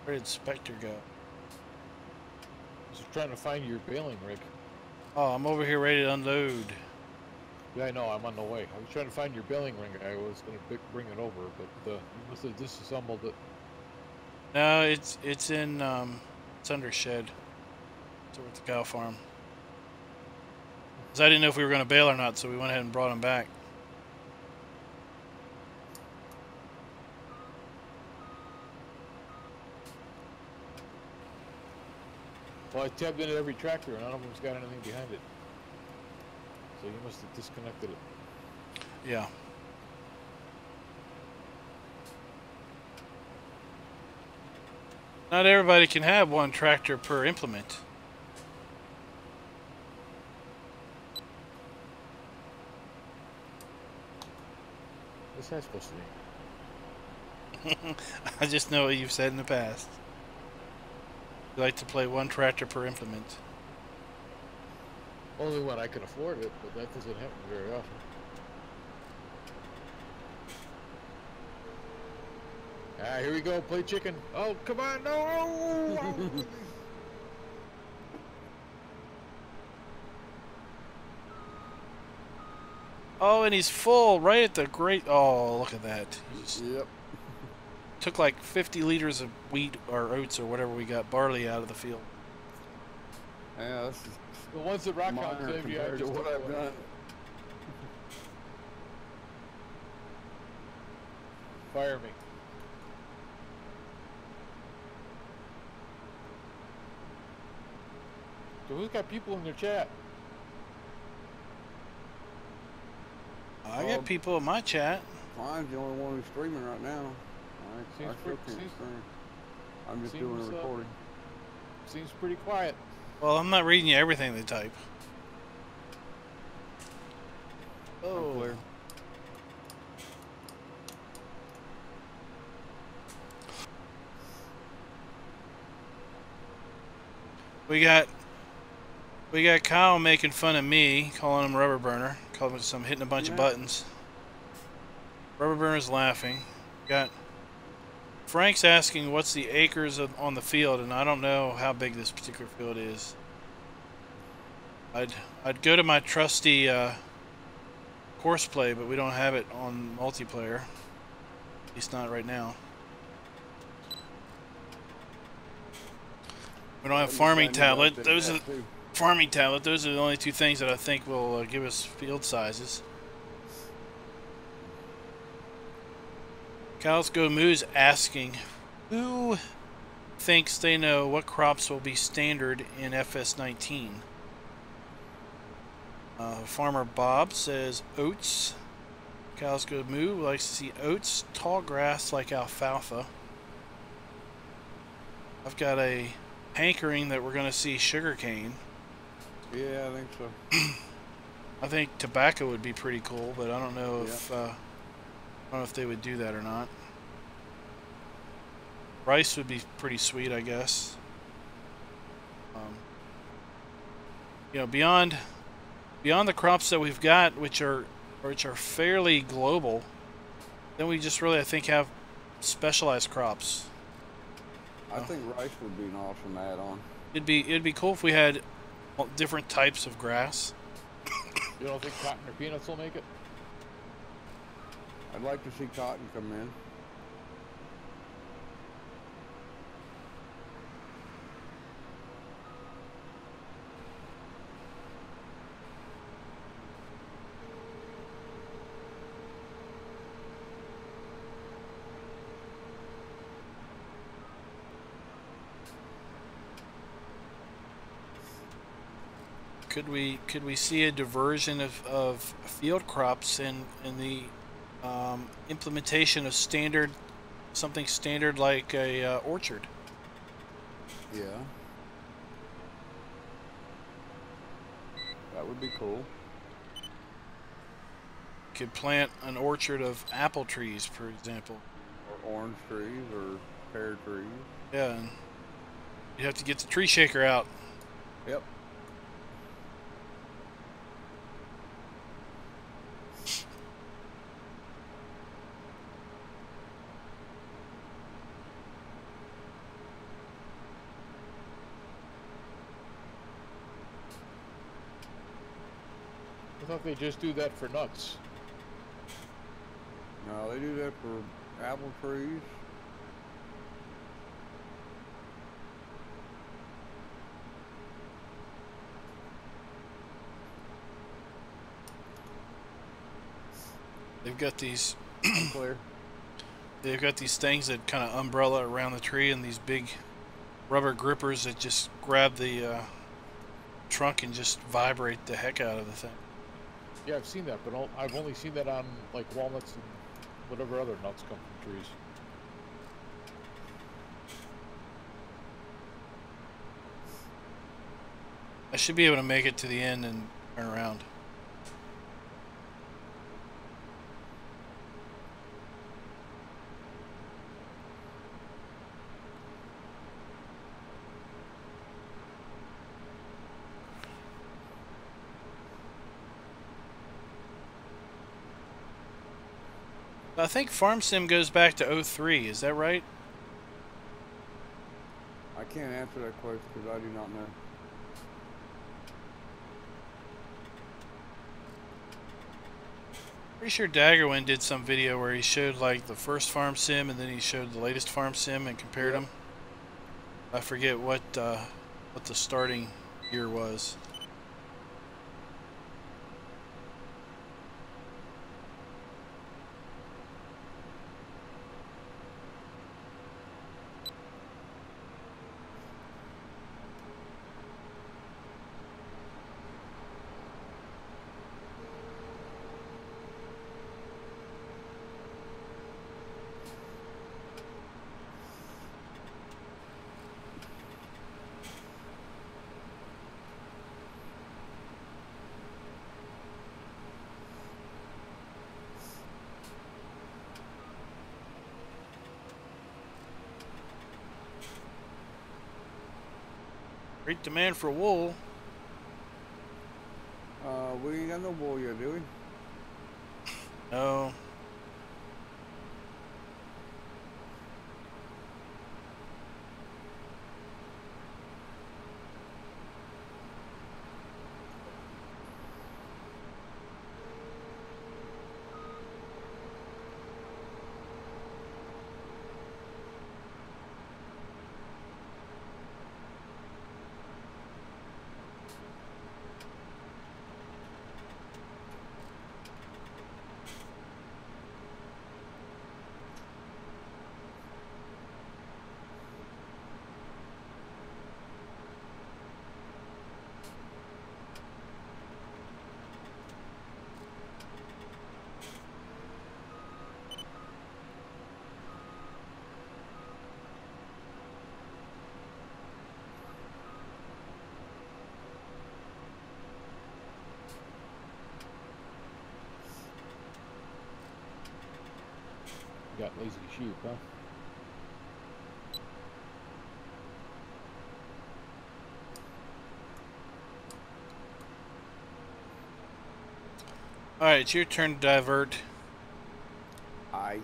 Where did Spectre go? Just trying to find your baling rig. Oh, I'm over here ready to unload. Yeah, I know. I'm on the way. I was trying to find your baling rig. I was going to bring it over, but you must have disassembled it. No, it's in it's under shed. It's over at the cow farm. 'Cause I didn't know if we were going to bail or not, so we went ahead and brought him back. Well, I tabbed into every tractor, and none of them's got anything behind it. So you must have disconnected it. Yeah. Not everybody can have one tractor per implement. What's that supposed to mean? I just know what you've said in the past. You like to play one tractor per implement. Only when I can afford it, but that doesn't happen very often. Ah, here we go, play chicken. Oh, come on, no! Oh, and he's full right at the great. Oh, look at that. Yep. Took like 50 liters of wheat or oats or whatever we got, barley out of the field. Yeah, this is The ones that Rockhound minor gave you, I compared to just what took I've away. done. Fire me. So who's got people in their chat? I got people in my chat. Mine's the only one who's streaming right now. I Seems still pretty- can't stream. I'm just seems, doing a recording. Seems pretty quiet. Well, I'm not reading you everything they type. I'm Oh. clear. We got Kyle making fun of me, calling him rubber burner, calling him some hitting a bunch of buttons. Rubber burner's laughing. Got Frank's asking what's the acres on the field, and I don't know how big this particular field is. I'd go to my trusty course play, but we don't have it on multiplayer. At least not right now. We don't have farming tablet. Those are farming tablet. Those are the only two things that I think will give us field sizes. Cows Go Moo's asking, who thinks they know what crops will be standard in FS19? Farmer Bob says oats. Cows go moo. Likes to see oats, tall grass like alfalfa. I've got a hankering that we're going to see sugarcane. Yeah, I think so. I think tobacco would be pretty cool, but I don't know if I don't know if they would do that or not. Rice would be pretty sweet, I guess. You know, beyond the crops that we've got, which are fairly global, then we just really, I think, have specialized crops. I think rice would be an awesome add-on. It'd be cool if we had different types of grass. You don't think cotton or peanuts will make it? I'd like to see cotton come in. Could we see a diversion of field crops in the implementation of something standard like a orchard? Yeah, that would be cool. Could plant an orchard of apple trees, for example, Or orange trees or pear trees. Yeah, and you have to get the tree shaker out. Yep. I thought they just do that for nuts. No, they do that for apple trees. They've got these Clear. they've got these things that kind of umbrella around the tree, and these big rubber grippers that just grab the trunk and just vibrate the heck out of the thing. Yeah, I've seen that, but I've only seen that on like walnuts and whatever other nuts come from trees. I should be able to make it to the end and turn around. I think Farm Sim goes back to 03, is that right? I can't answer that question because I do not know. Pretty sure Daggerwin did some video where he showed like the first Farm Sim and then he showed the latest Farm Sim and compared them. I forget what the starting year was. Great demand for wool. We ain't got no wool yet, do we? No. Got lazy sheep, huh? Alright, it's your turn to divert. I.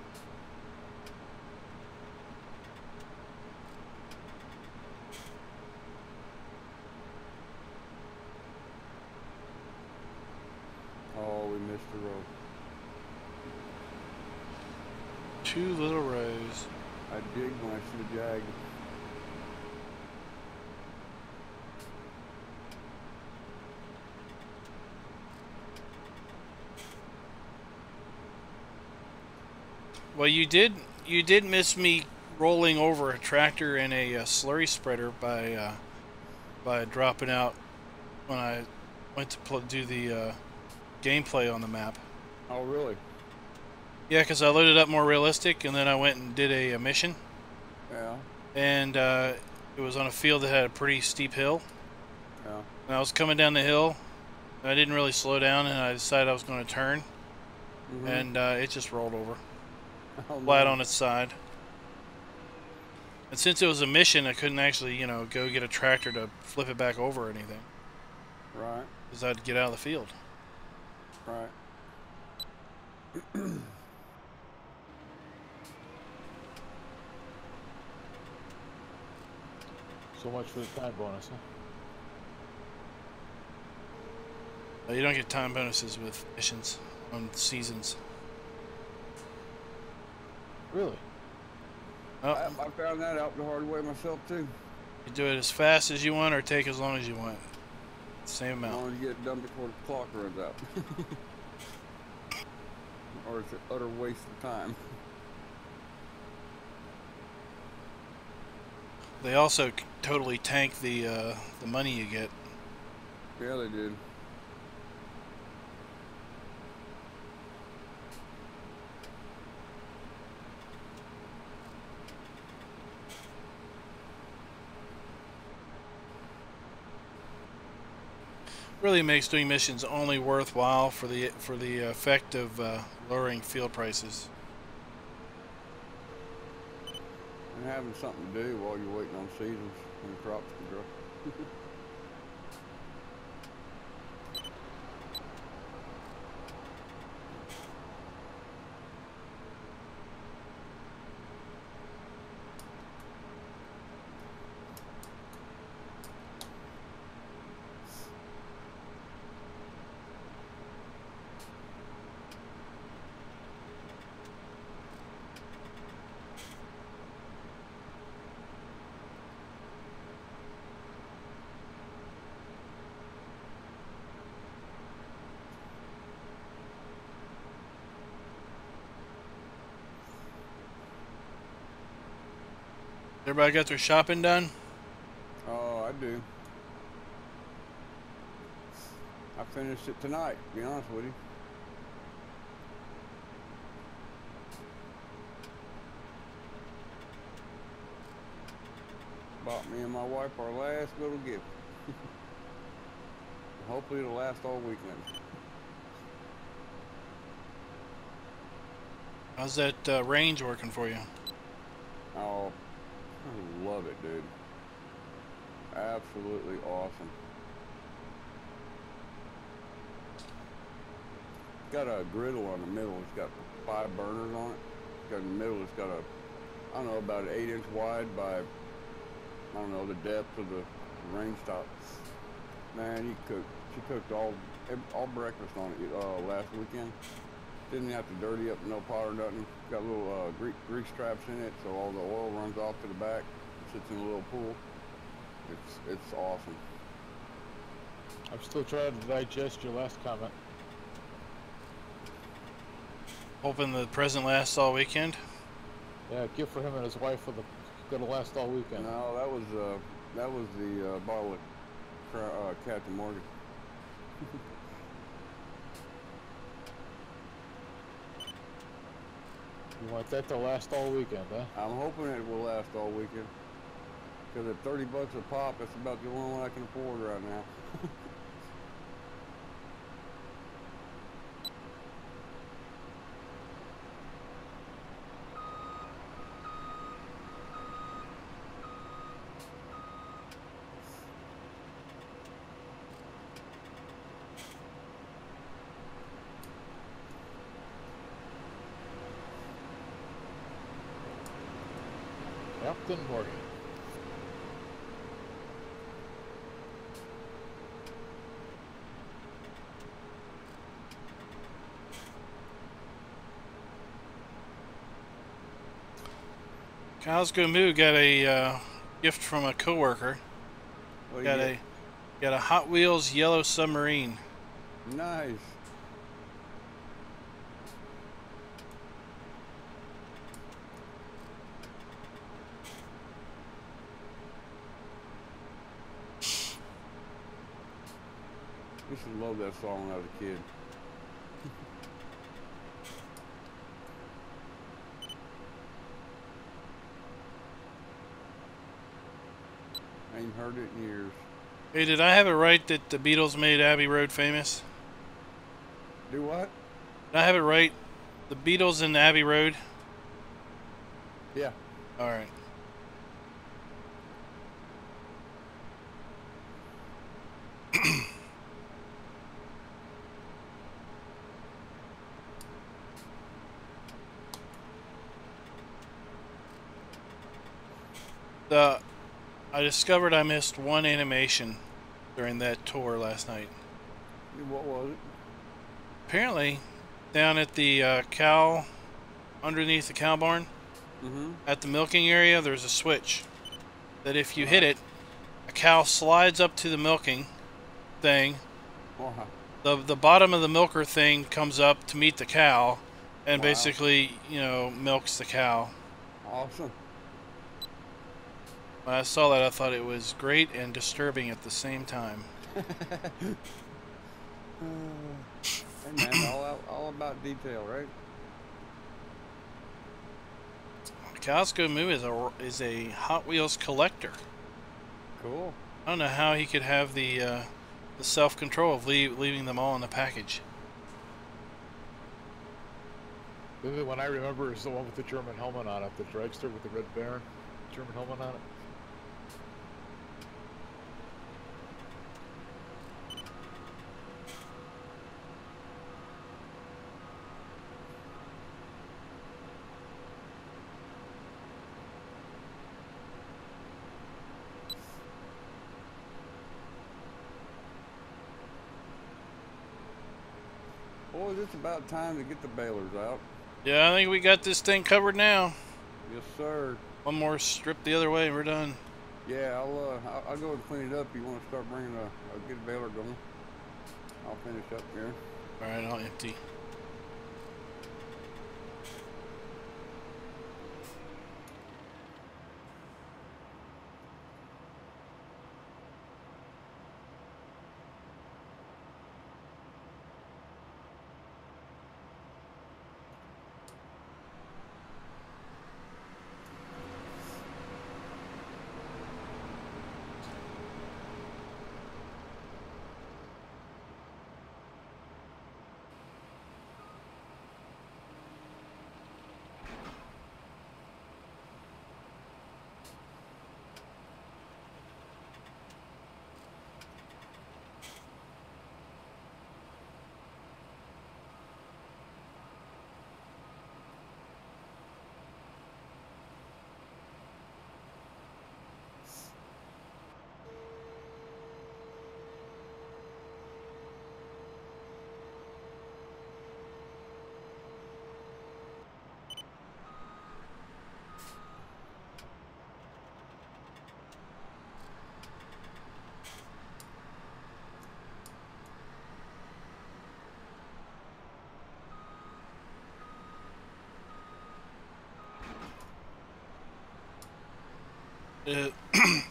Oh, we missed the road. 2 little rows. I digged when I should have jagged. Well, you did miss me rolling over a tractor and a slurry spreader by dropping out when I went to do the gameplay on the map. Oh, really? Yeah, because I loaded up more realistic, and then I went and did a mission. Yeah. And it was on a field that had a pretty steep hill. Yeah. And I was coming down the hill, and I didn't really slow down, and I decided I was going to turn, and it just rolled over. Flat on its side. And since it was a mission, I couldn't actually, you know, go get a tractor to flip it back over or anything. Right. Because I'd get out of the field. Right. So much for the time bonus, huh? You don't get time bonuses with missions on seasons. Really? Oh, I found that out the hard way myself, too. you do it as fast as you want or take as long as you want. Same As amount. long as you get it done before the clock runs out. Or it's an utter waste of time. They also totally tank the money you get. Yeah, they did. Really makes doing missions only worthwhile for the effect of lowering field prices. And having something to do while you're waiting on seasons and the crops to grow. Everybody got their shopping done? Oh, I do. I finished it tonight, to be honest with you. Bought me and my wife our last little gift. Hopefully it'll last all weekend. How's that range working for you? Oh, I love it, dude. Absolutely awesome. It's got a griddle on the middle. It's got 5 burners on it. It's got in the middle. It's got a, I don't know, about an 8-inch wide by, I don't know, the depth of the range top. Man, she cooked all breakfast on it last weekend. Didn't have to dirty up no pot or nothing. Got little grease traps in it, so all the oil runs off to the back. It sits in a little pool. It's awesome. I'm still trying to digest your last comment. Hoping the present lasts all weekend? Yeah, gift for him and his wife for the gonna last all weekend. No, that was the bottle of Captain Morgan. You want that to last all weekend, huh? I'm hoping it will last all weekend. Because at $30 a pop, that's about the only one I can afford right now. Nothing working. Kyle's Go Moo got a gift from a coworker. Got a Hot Wheels yellow submarine. Nice. I used to love that song when I was a kid. I ain't heard it in years. Hey, did I have it right that the Beatles made Abbey Road famous? Do what? Did I have it right? The Beatles and Abbey Road? Yeah. Alright. I discovered I missed one animation during that tour last night. What was it? Apparently, down at the cow, underneath the cow barn, at the milking area, there's a switch that if you hit it, a cow slides up to the milking thing. The bottom of the milker thing comes up to meet the cow, and basically, you know, milks the cow. Awesome. When I saw that, I thought it was great and disturbing at the same time. Hey man, all about detail, right? Costco Moo is a Hot Wheels collector. Cool. I don't know how he could have the self-control of leaving them all in the package. The only one I remember is the one with the German helmet on it, the dragster with the red Baron German helmet on it. Boy, it's about time to get the balers out. Yeah, I think we got this thing covered now. Yes, sir. One more strip the other way and we're done. Yeah, I'll go and clean it up. You want to start bringing a good baler going? I'll finish up here. All right, I'll empty.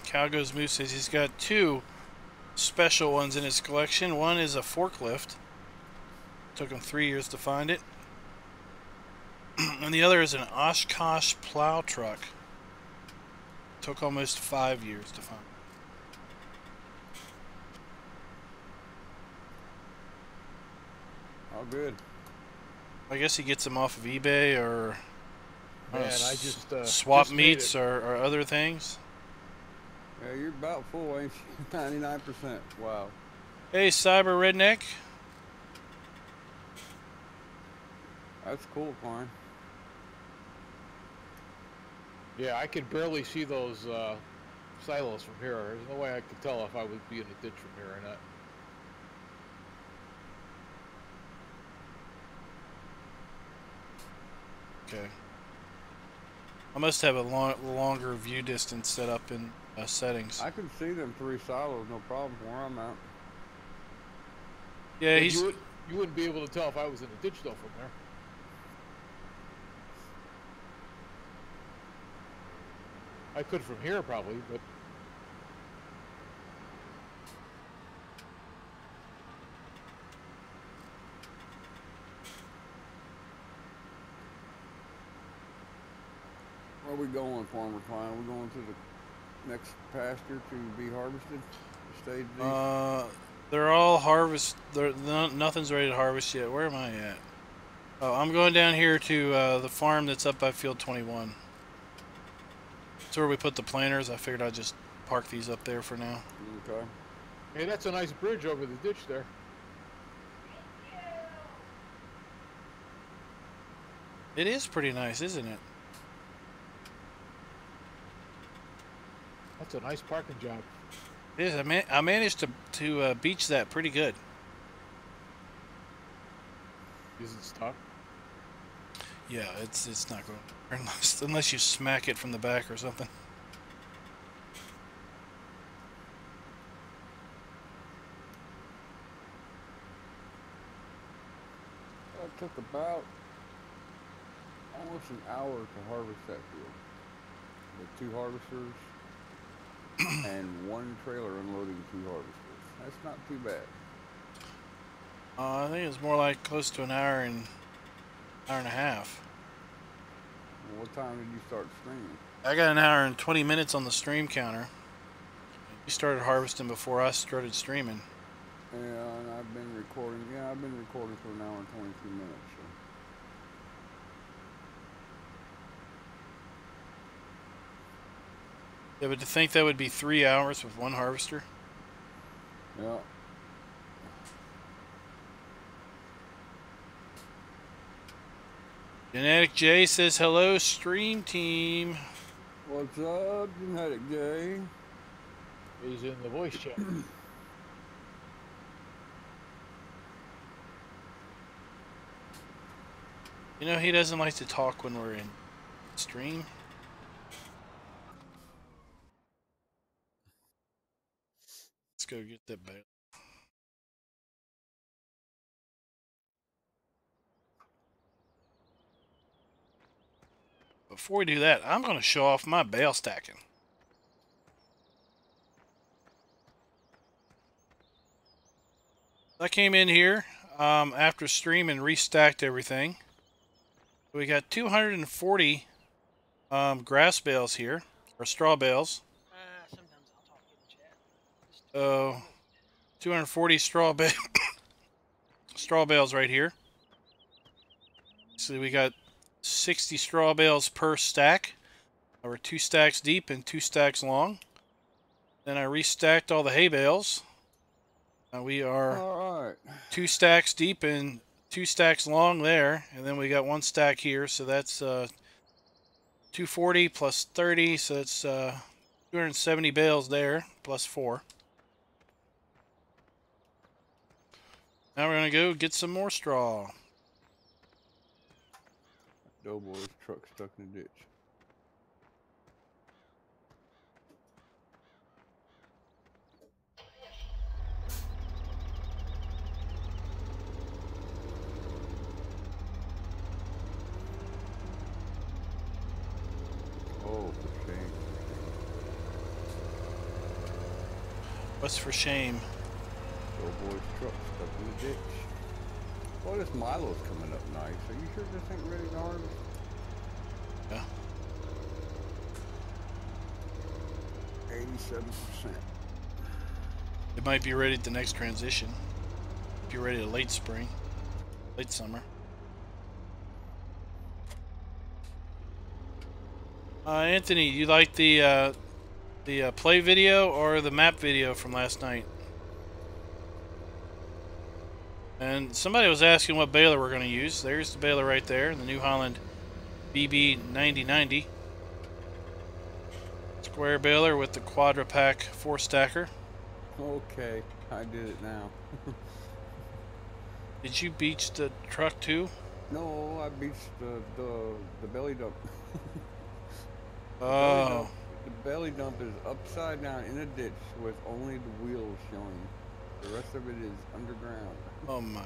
Calgo's Moose says he's got two special ones in his collection. One is a forklift. Took him 3 years to find it. And the other is an Oshkosh plow truck. Took almost 5 years to find. Oh, good. I guess he gets them off of eBay or Man, I just swap meets or other things. Yeah, you're about full, ain't you? 99%. Wow. Hey, Cyber Redneck. That's cool, Corn. Yeah, I could barely see those silos from here. There's no way I could tell if I would be in a ditch from here or not. Okay. I must have a longer view distance set up in settings. I can see them 3 silos, no problem where I'm at. Yeah, But he's... you wouldn't be able to tell if I was in a ditch, though, from there. I could from here, probably, but... Where are we going, Farmer Klein? Are we going to the next pasture to be harvested? Stage they're all harvest. Nothing's ready to harvest yet. Where am I at? Oh, I'm going down here to the farm that's up by Field 21. That's where we put the planters. I figured I'd just park these up there for now. Okay. Hey, that's a nice bridge over the ditch there. It is pretty nice, isn't it? That's a nice parking job. It is. I managed to beach that pretty good. Is it stuck? Yeah, it's not going unless you smack it from the back or something. It took about almost an hour to harvest that field with 2 harvesters and 1 trailer unloading 2 harvesters. That's not too bad. I think it's more like close to an hour and a half. Well, what time did you start streaming? I got an hour and 20 minutes on the stream counter. You started harvesting before I started streaming. Yeah, and I've been recording. Yeah, I've been recording for an hour and 22 minutes. So. Yeah, but to think that would be 3 hours with 1 harvester? Yeah. Genetic J says hello, stream team. What's up, Genetic J? He's in the voice chat. You know, he doesn't like to talk when we're in stream. Let's go get that bale. Before we do that, I'm going to show off my bale stacking. I came in here after stream and restacked everything. We got 240 grass bales here, or straw bales. Sometimes I'll talk in the chat. 240 straw bales right here. So we got 60 straw bales per stack. We're 2 stacks deep and 2 stacks long. Then I restacked all the hay bales. We are all right. 2 stacks deep and 2 stacks long there, and then we got 1 stack here, so that's 240 plus 30, so that's 270 bales there, plus 4. Now we're going to go get some more straw. DoughBoy's truck stuck in the ditch. Oh, for shame. What's for shame? DoughBoy's truck stuck in the ditch. Well, this Milo's coming up nice. Are you sure this ain't ready to harvest? Yeah. 87%. It might be ready at the next transition. If you're ready to late spring, late summer. Anthony, you like the play video or the map video from last night? And somebody was asking what baler we're going to use. There's the baler right there, the New Holland BB 9090. square baler with the Quadrapack 4-stacker. Okay, I did it now. Did you beach the truck too? No, I beached the belly dump. Oh. The belly dump is upside down in a ditch with only the wheels showing. The rest of it is underground. Oh my.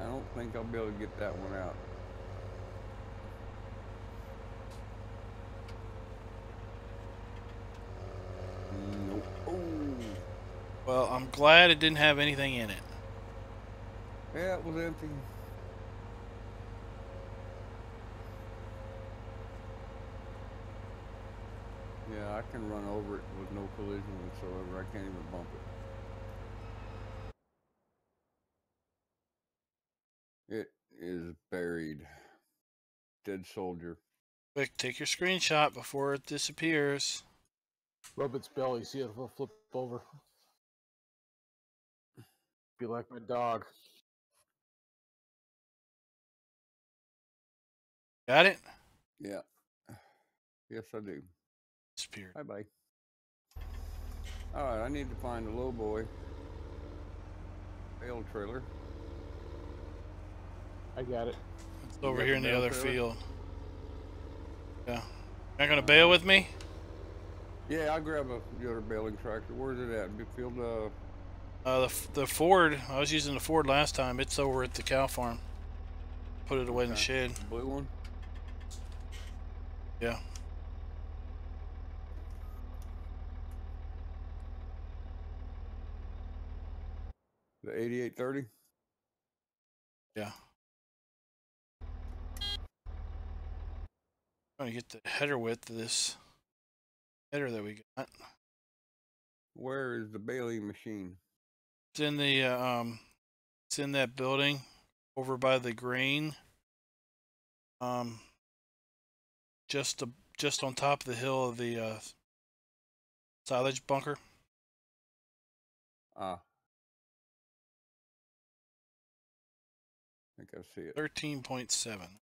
I don't think I'll be able to get that one out. Nope. Oh. Well, I'm glad it didn't have anything in it. Yeah, it was empty. Yeah, I can run over it with no collision whatsoever. I can't even bump it. It is buried. Dead soldier. Quick, take your screenshot before it disappears. Rub its belly, see if it'll flip over. Be like my dog. Got it? Yeah. Yes, I do. Disappeared. Bye-bye. Alright, I need to find a low boy. Bale trailer. I got it. It's over here in the other field. Yeah. Not gonna Uh, bail with me? Yeah, I'll grab the other baling tractor. Where's it at? Big field, The Ford, I was using the Ford last time. It's over at the cow farm. Put it away in the shed. The blue one? Yeah. The 8830? Yeah. Trying to get the header width of this header that we got. Where is the baling machine? It's in the it's in that building over by the grain. Just on top of the hill of the silage bunker. Ah. I think I see it. 13.7.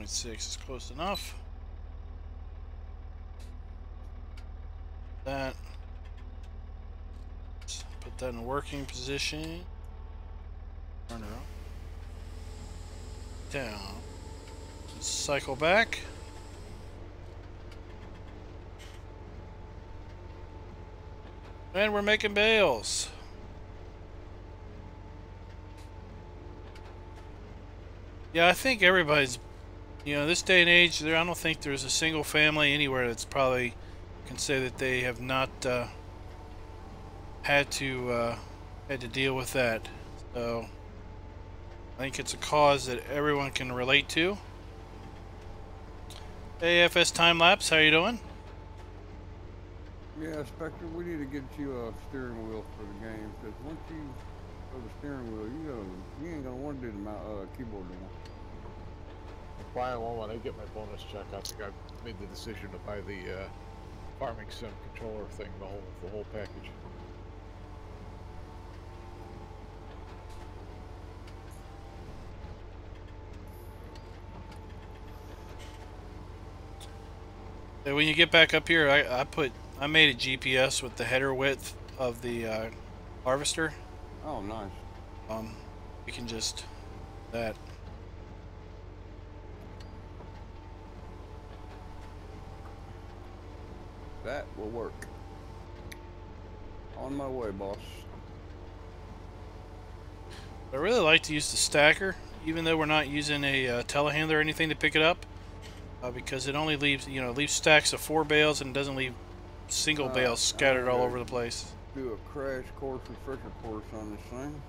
.6 is close enough. That. Let's put that in working position. Turn it up. Down. Let's cycle back. And we're making bales. Yeah, I think everybody's, this day and age, I don't think there's a single family anywhere that's probably can say that they have not had to deal with that. So I think it's a cause that everyone can relate to. Hey, FS Time Lapse, how you doing? Yeah, Spectre, we need to get you a steering wheel for the game, because once you go to the steering wheel, you ain't gonna want to do the keyboard anymore. I'll buy one when I get my bonus check. I think I've made the decision to buy the farming sim controller thing, the whole package. When you get back up here, I made a GPS with the header width of the harvester. Oh, nice. You can just that. That will work. On my way, boss. I really like to use the stacker, even though we're not using a telehandler or anything to pick it up, because it only leaves leaves stacks of 4 bales and doesn't leave single bales scattered all over the place. Do a crash course refresher course on this thing.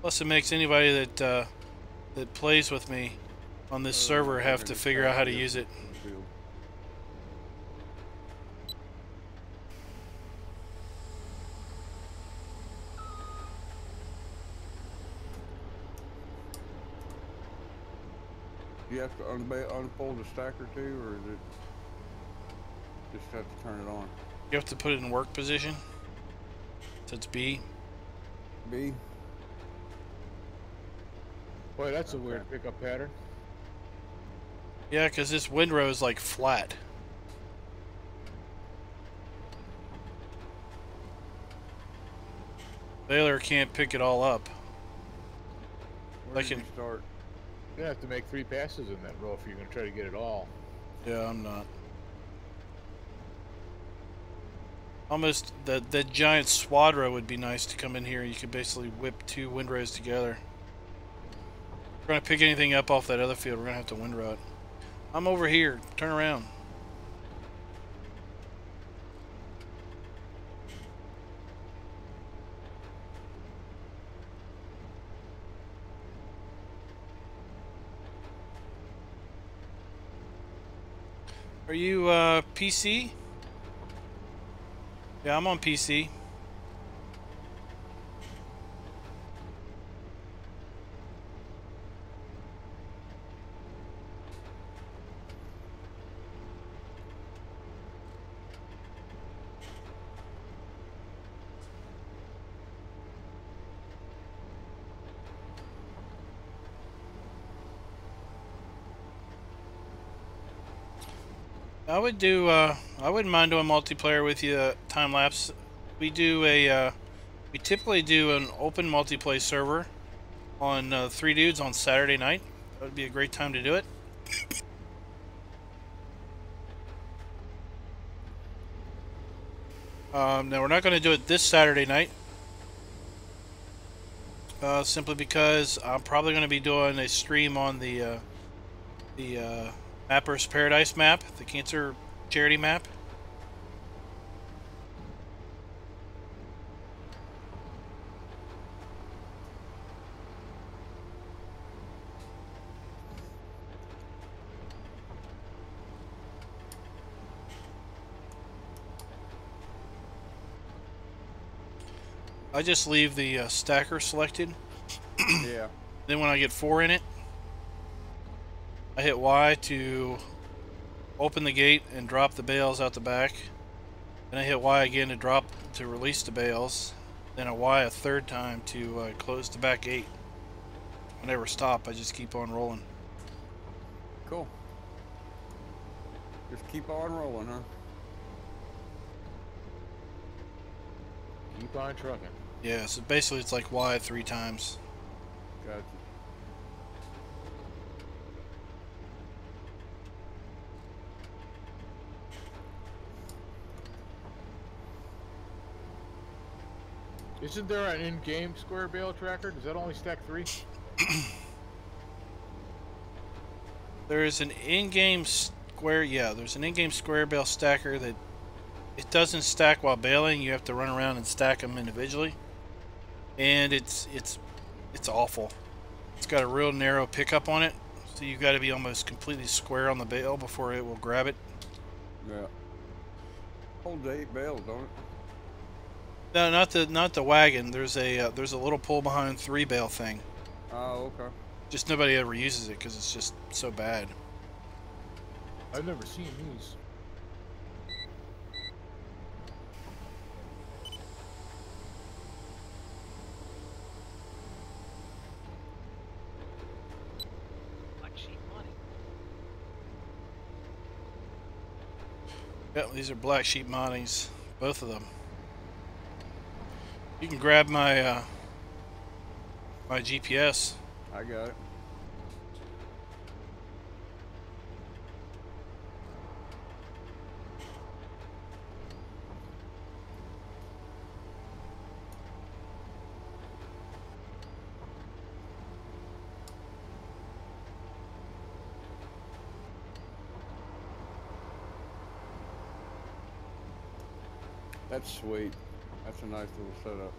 Plus, it makes anybody that plays with me on this server have to figure out how to use it. Do you have to unfold the stacker too, or is it just have to turn it on? You have to put it in work position. So it's B. B. Boy, that's a weird pickup pattern. Yeah, because this windrow is like flat. Baler can't pick it all up. Where did you start? You're gonna have to make 3 passes in that row if you're gonna try to get it all. Yeah, I'm not. Almost that giant swadra would be nice to come in here. You could basically whip 2 windrows together. If we're gonna pick anything up off that other field, we're gonna have to windrow it. I'm over here. Turn around. Are you PC? Yeah, I'm on PC. I would do. I wouldn't mind doing multiplayer with you. Time lapse. We do a. We typically do an open multiplayer server on 3 dudes on Saturday night. That would be a great time to do it. Now we're not going to do it this Saturday night. Simply because I'm probably going to be doing a stream on the Mapper's Paradise map, the cancer charity map. I just leave the stacker selected. Yeah. Then when I get 4 in it, I hit Y to open the gate and drop the bales out the back. Then I hit Y again to release the bales. Then a Y a 3rd time to close the back gate. I never stop. I just keep on rolling. Cool. Just keep on rolling, huh? Keep on trucking. Yeah, so basically it's like Y 3 times. Gotcha. Isn't there an in-game square bale tracker? Does that only stack 3? There is an in-game square. Yeah, there's an in-game square bale stacker that it doesn't stack while baling. You have to run around and stack them individually, and it's awful. It's got a real narrow pickup on it, so you got to be almost completely square on the bale before it will grab it. Yeah. Holds 8 bales, don't it? No, not the wagon. There's a little pull behind 3 bale thing. Oh, okay. Just nobody ever uses it because it's just so bad. I've never seen these. Black sheep money. Yep, these are black sheep moddings, both of them. You can grab my my GPS. I got it. That's sweet. That's a nice little setup.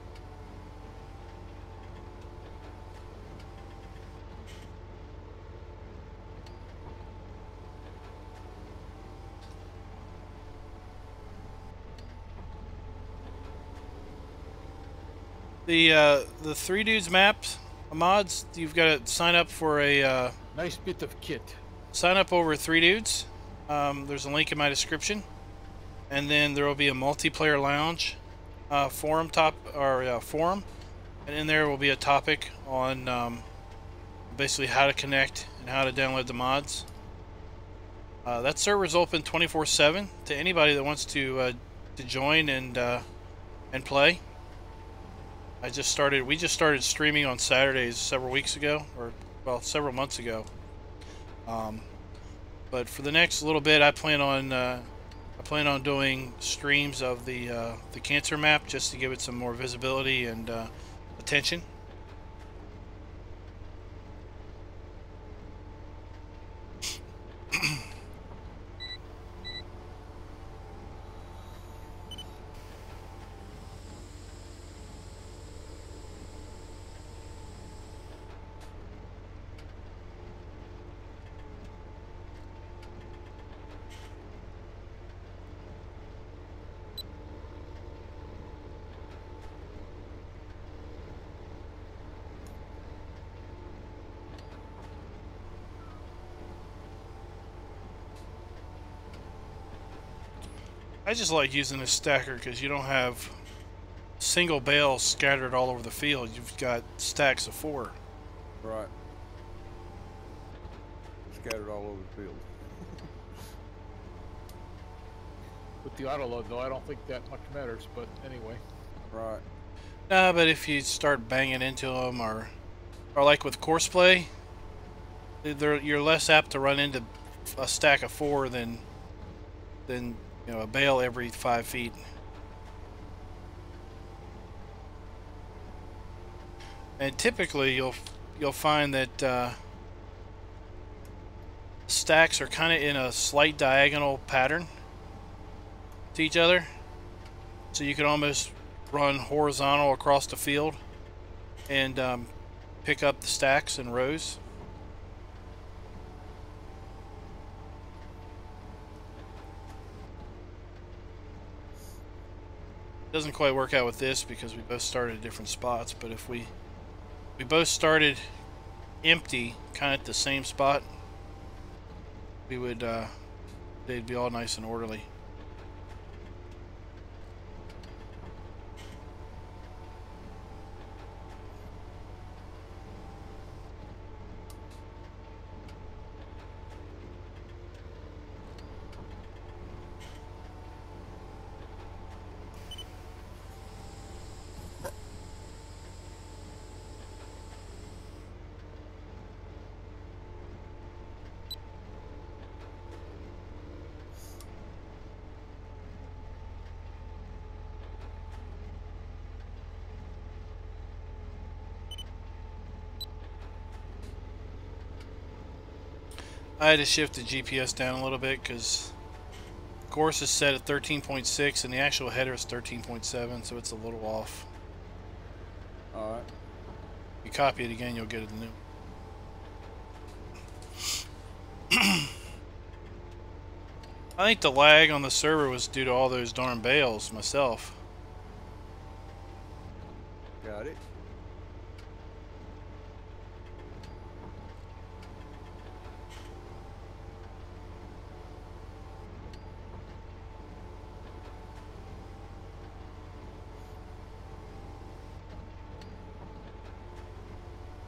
The 3 dudes maps mods, you've got to sign up for a Nice bit of kit. Sign up over 3 Dudes. There's a link in my description, and then there will be a multiplayer lounge forum forum, and in there will be a topic on basically how to connect and how to download the mods. That server is open 24/7 to anybody that wants to join and play. We just started streaming on Saturdays several weeks ago, or well, several months ago. But for the next little bit, I plan on doing streams of the cancer map just to give it some more visibility and attention. I just like using this stacker because you don't have single bales scattered all over the field. You've got stacks of 4. Right. Scattered all over the field. With the auto load, though, I don't think that much matters. But anyway. Right. Nah, but if you start banging into them, or like with course play, you're less apt to run into a stack of 4 than you know, a bale every 5 feet. And typically you'll find that stacks are kind of in a slight diagonal pattern to each other, so you can almost run horizontal across the field and pick up the stacks in rows. Doesn't quite work out with this because we both started at different spots, but if we both started empty kind of at the same spot, we would they'd be all nice and orderly. I had to shift the GPS down a little bit because the course is set at 13.6 and the actual header is 13.7, so it's a little off. Alright. You copy it again, you'll get it new. I think the lag on the server was due to all those darn bales myself. Got it.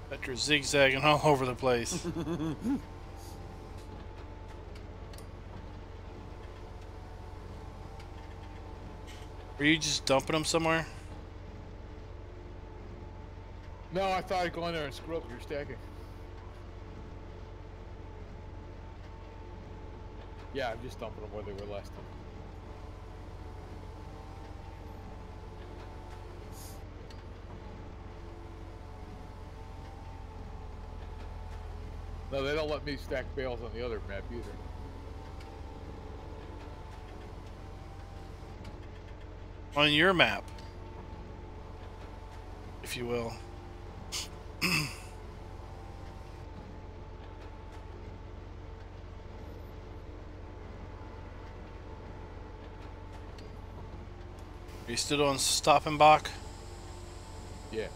But you're zigzagging all over the place. Were you just dumping them somewhere? No, I thought I'd go in there and screw up your stacking. Yeah, I'm just dumping them where they were last time. No, they don't let me stack bales on the other map either. On your map, if you will. Are you still on stop and balk? Yeah.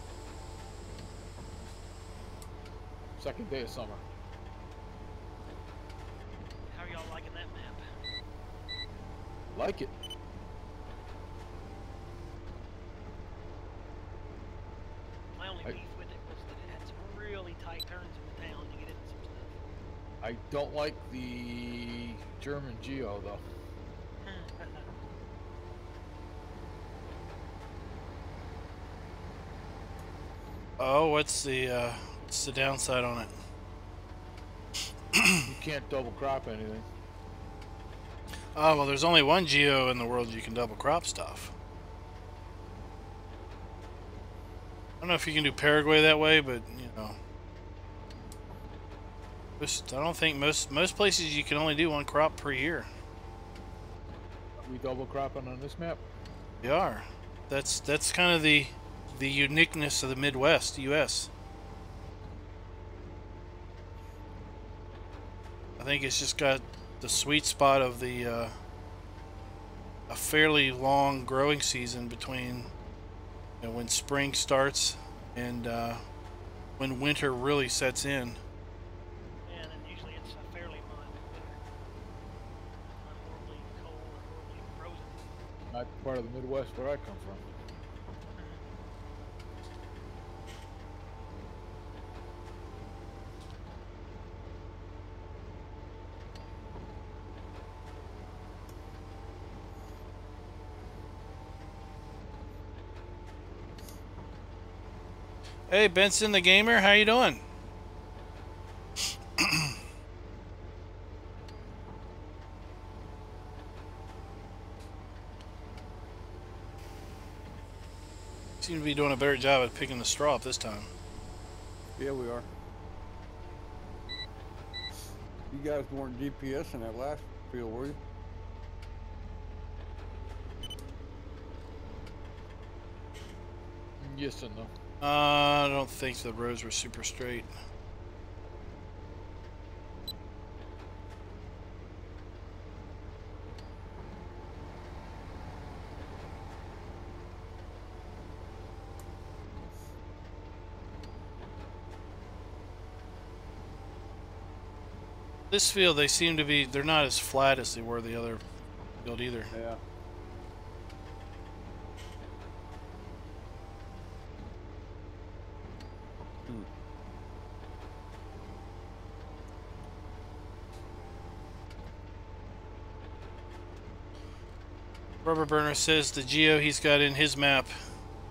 Second day of summer. Like it. My only beef with it was that it had some really tight turns in the town to get into some stuff. I don't like the German Geo though. Oh, what's the downside on it? You can't double crop anything. Oh, well, there's only one geo in the world you can double crop stuff. I don't know if you can do Paraguay that way, but you know, I don't think most places you can only do one crop per year. Are we double cropping on this map? They are. That's kind of the uniqueness of the Midwest U.S. I think it's just got the sweet spot of the a fairly long growing season between, you know, when spring starts and when winter really sets in. Yeah, and then usually it's a fairly mild winter. Not horribly cold or horribly frozen. Not part of the Midwest where I come from. Hey, Benson the Gamer, how you doing? Seem to be doing a better job at picking the straw up this time. Yeah, we are. You guys weren't GPS in that last field, were you? Yes and no. I don't think the roads were super straight. This field, they seem to be, they're not as flat as they were the other field either. Yeah. Rubber Burner says the geo he's got in his map,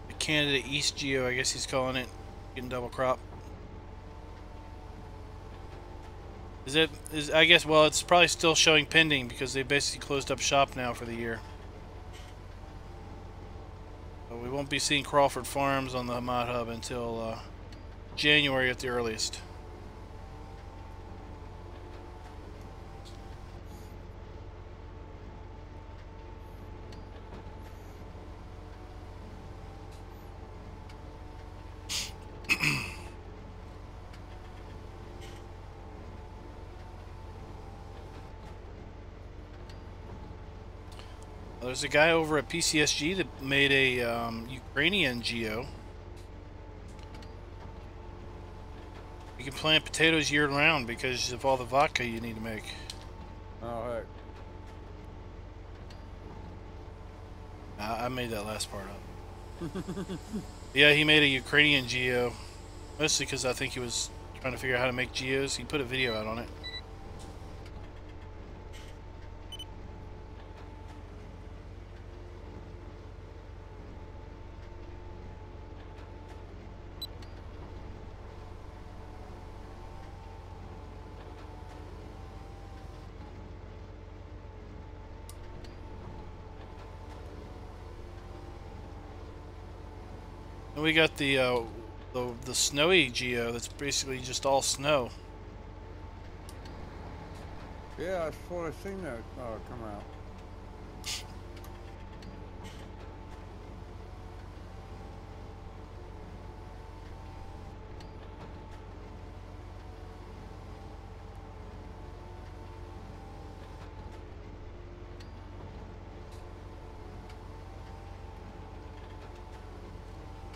the Canada East geo, I guess he's calling it, getting double crop. I guess, well, it's probably still showing pending because they basically closed up shop now for the year. So we won't be seeing Crawford Farms on the Mod Hub until January at the earliest. There's a guy over at PCSG that made a Ukrainian geo. You can plant potatoes year round because of all the vodka you need to make. Oh, heck. I made that last part up. Yeah, he made a Ukrainian geo. Mostly because I think he was trying to figure out how to make geos. He put a video out on it. And we got the snowy geo that's basically just all snow. Yeah, I thought I seen that come out.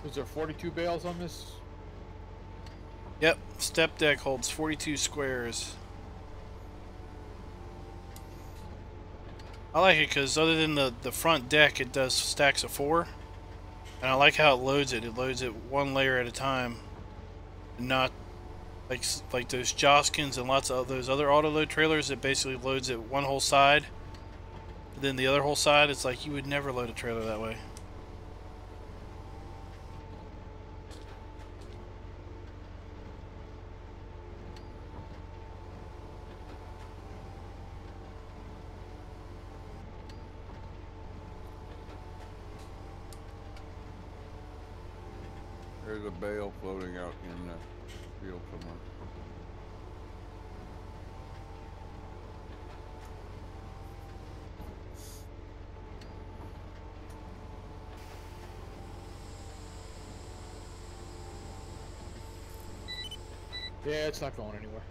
Was there 42 bales on this? Yep, step deck holds 42 squares. I like it because other than the front deck, it does stacks of 4. And I like how it loads it. It loads it one layer at a time. And not like those Joskins and lots of those other auto-load trailers. It basically loads it one whole side. Then the other whole side, it's like you would never load a trailer that way. There's a bale floating out in the field somewhere. Yeah, it's not going anywhere.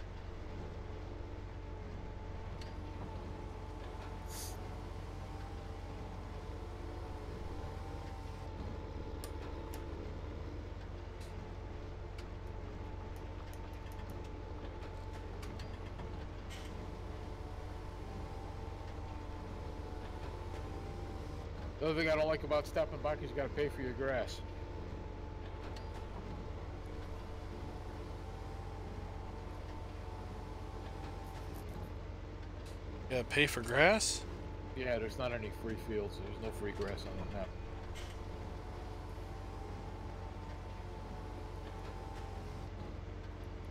The other thing I don't like about stepping back is you gotta pay for your grass. You gotta pay for grass? Yeah, there's not any free fields. There's no free grass on the map.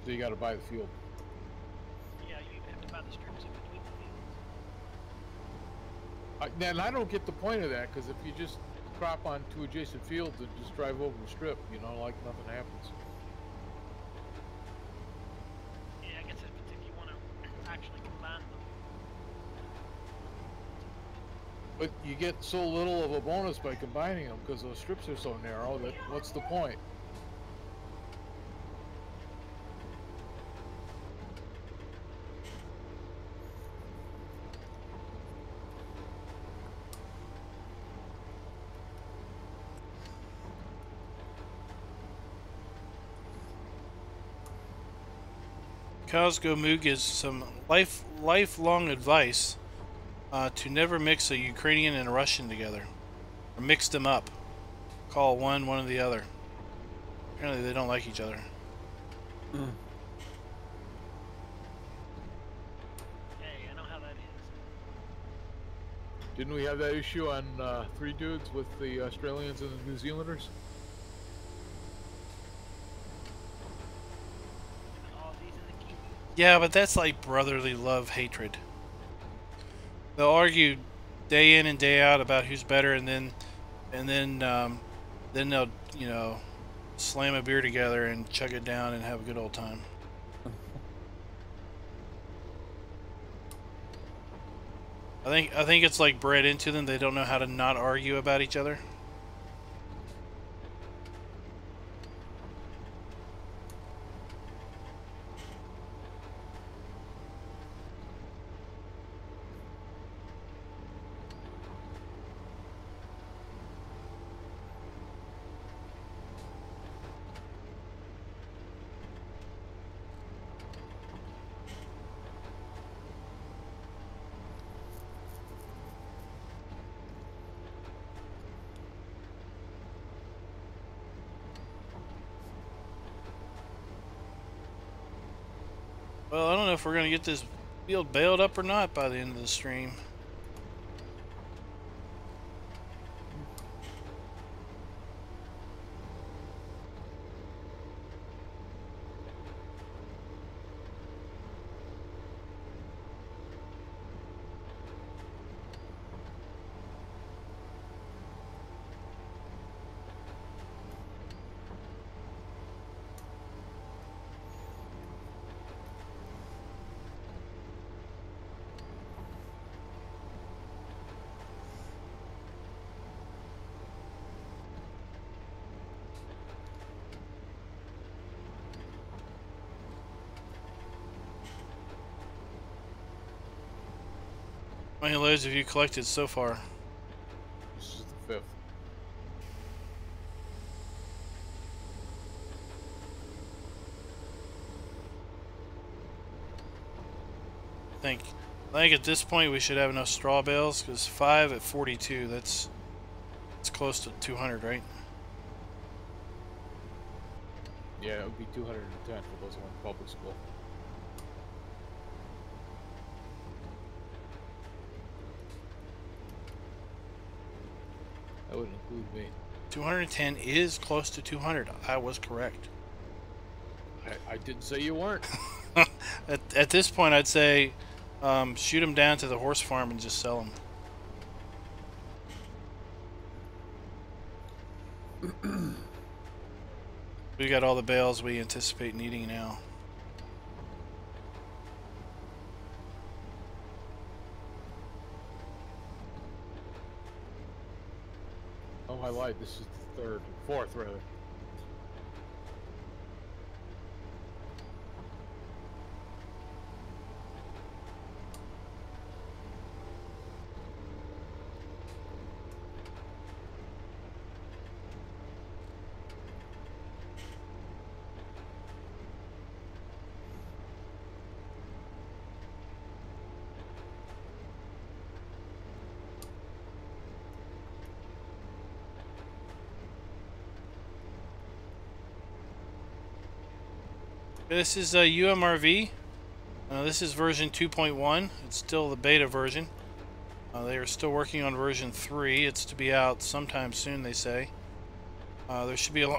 So you gotta buy the field. Yeah, you even have to buy the strips in between the fields. And I don't get the point of that, because if you just crop on 2 adjacent fields and just drive over the strip, you know, like nothing happens. Yeah, I guess if you want to actually combine them. But you get so little of a bonus by combining them, because those strips are so narrow that what's the point? Cosgo Moo gives some lifelong advice to never mix a Ukrainian and a Russian together, or mix them up. Call one or the other. Apparently they don't like each other. Hey, I know how that is. Didn't we have that issue on 3 Dudes with the Australians and the New Zealanders? The Aussies and the Kiwis. Yeah, but that's like brotherly love hatred. They'll argue day in and day out about who's better, and then they'll, you know, slam a beer together and chug it down and have a good old time. I think it's like bred into them. They don't know how to not argue about each other. Well, I don't know if we're going to get this field bailed up or not by the end of the stream. How many loads have you collected so far? This is the 5th. I think at this point we should have enough straw bales, because 5 at 42, it's close to 200, right? Yeah, it would be 210 for those who went to public school. That would include me. 210 is close to 200. I was correct. I didn't say you weren't. At this point, I'd say shoot them down to the horse farm and just sell them. We got all the bales we anticipate needing now. Oh, I lied. This is the fourth rather. This is UMRV. This is version 2.1. It's still the beta version. They are still working on version 3. It's to be out sometime soon, they say. There should be a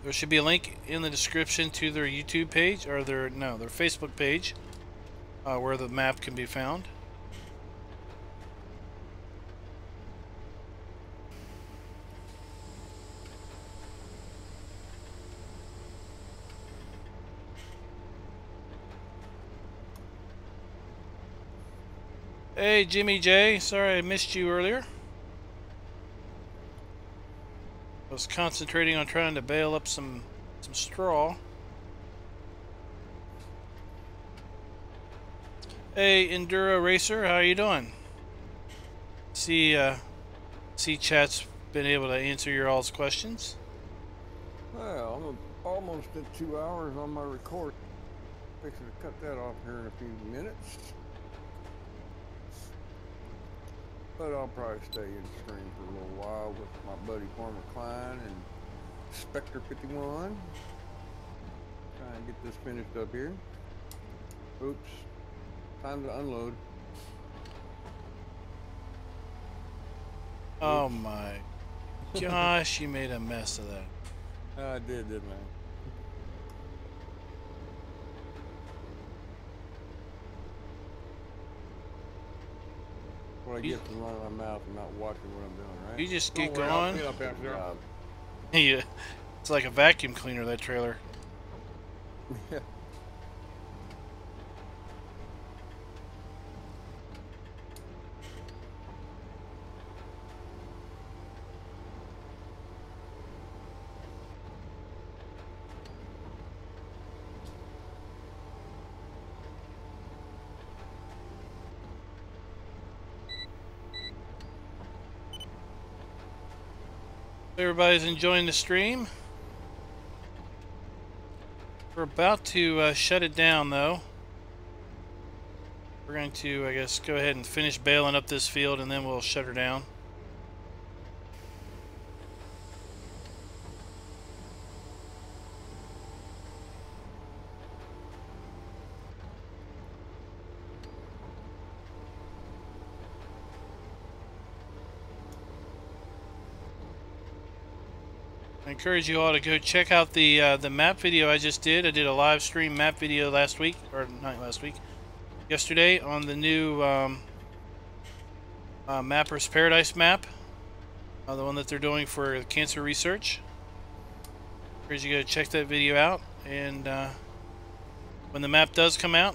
there should be a link in the description to their YouTube page, or their Facebook page, where the map can be found. Hey Jimmy J, sorry I missed you earlier. I was concentrating on trying to bale up some straw. Hey Enduro Racer, how you doing? See chat's been able to answer your all's questions. Well, I'm almost at 2 hours on my record. Fixing to cut that off here in a few minutes. But I'll probably stay in stream for a little while with my buddy Farmer Klein and Spectre 51. Try and get this finished up here. Oops. Time to unload. Oh my gosh, you made a mess of that. I did, didn't I? What I get from running my mouth and not watching what I'm doing, right? You just get Don't worry, I'll going. clean up after that. Yeah, it's like a vacuum cleaner, that trailer. Yeah. Everybody's enjoying the stream. We're about to shut it down, though. We're going to, I guess, go ahead and finish baling up this field, and then we'll shut her down. I encourage you all to go check out the map video I just did. I did a live stream map video last week, or not last week, yesterday, on the new Mapper's Paradise map, the one that they're doing for cancer research. I encourage you to go check that video out, and when the map does come out,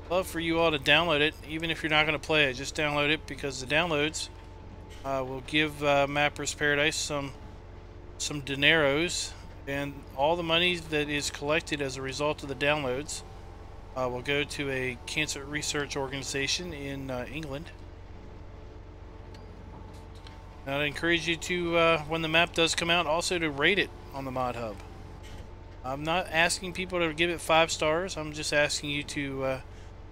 I'd love for you all to download it. Even if you're not going to play it, just download it, because the downloads will give Mapper's Paradise some dineros, and all the money that is collected as a result of the downloads will go to a cancer research organization in England. And I'd encourage you to, when the map does come out, also to rate it on the Mod Hub. I'm not asking people to give it 5 stars. I'm just asking you to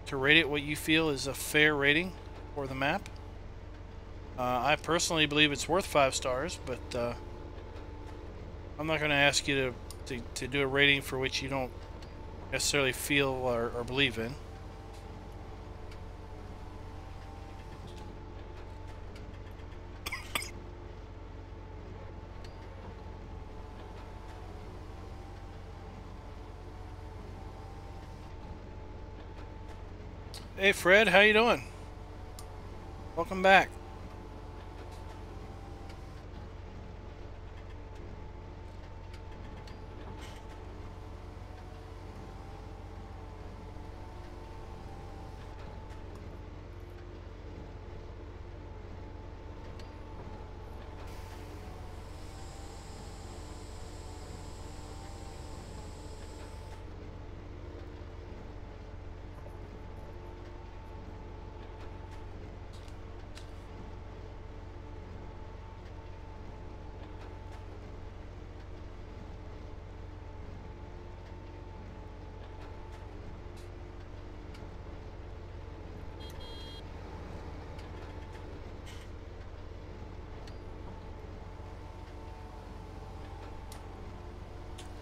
to rate it what you feel is a fair rating for the map. I personally believe it's worth 5 stars, but I'm not going to ask you to do a rating for which you don't necessarily feel or believe in. Hey Fred, how you doing? Welcome back.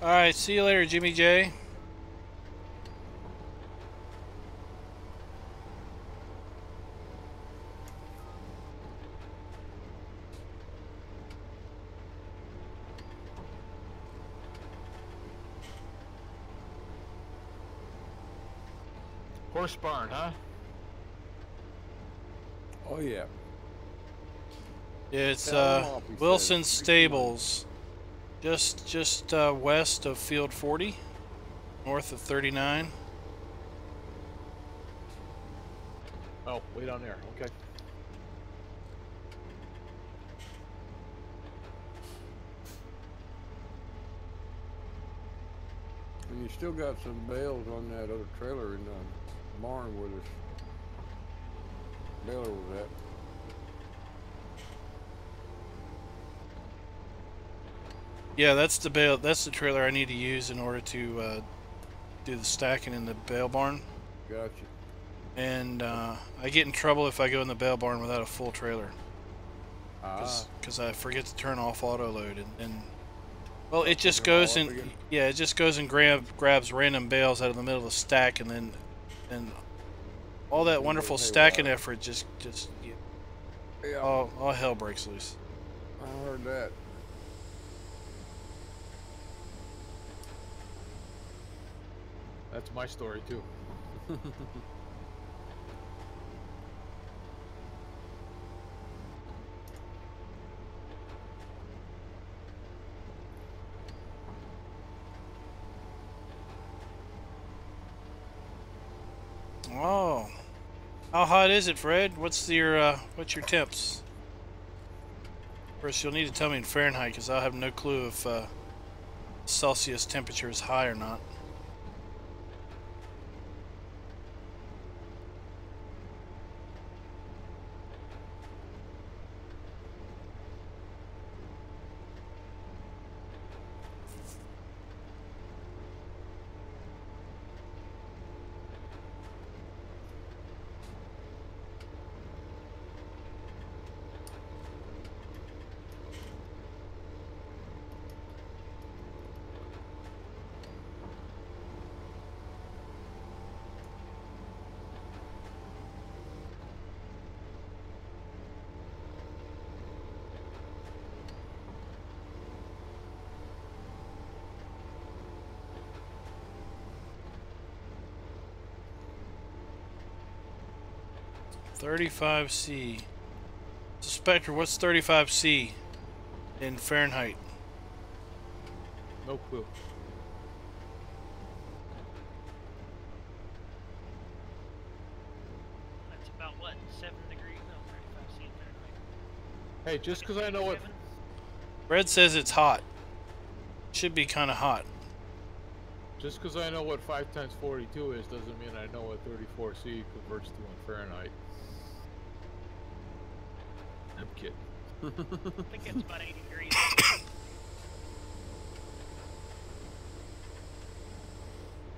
Alright, see you later, Jimmy J. Horse barn, huh? Oh yeah. It's Tell him off, he Wilson says. Stables, just west of Field 40, north of 39. Oh, way down there. Okay. And you still got some bales on that other trailer in the barn where this baler was at. Yeah, that's the bale. That's the trailer I need to use in order to do the stacking in the bale barn. Gotcha. And I get in trouble if I go in the bale barn without a full trailer, Ah. because I forget to turn off auto load, and well, it just Turn it all goes up in. again? Yeah, it just goes and grabs random bales out of the middle of the stack, and all that wonderful stacking effort just Yeah, all hell breaks loose. I heard that. That's my story too. Oh, how hot is it, Fred? What's your temps? First, you'll need to tell me in Fahrenheit, because I'll have no clue if Celsius temperature is high or not. $35C. Spectre, what's 35C in Fahrenheit? No clue. That's about what, 7 degrees? No, 35 C Fahrenheit. Hey, just because I know what 7? Red says it's hot. Should be kind of hot. 5 times 42 is doesn't mean I know what 34C converts to in Fahrenheit. I'm kidding. I think it's about 80 degrees.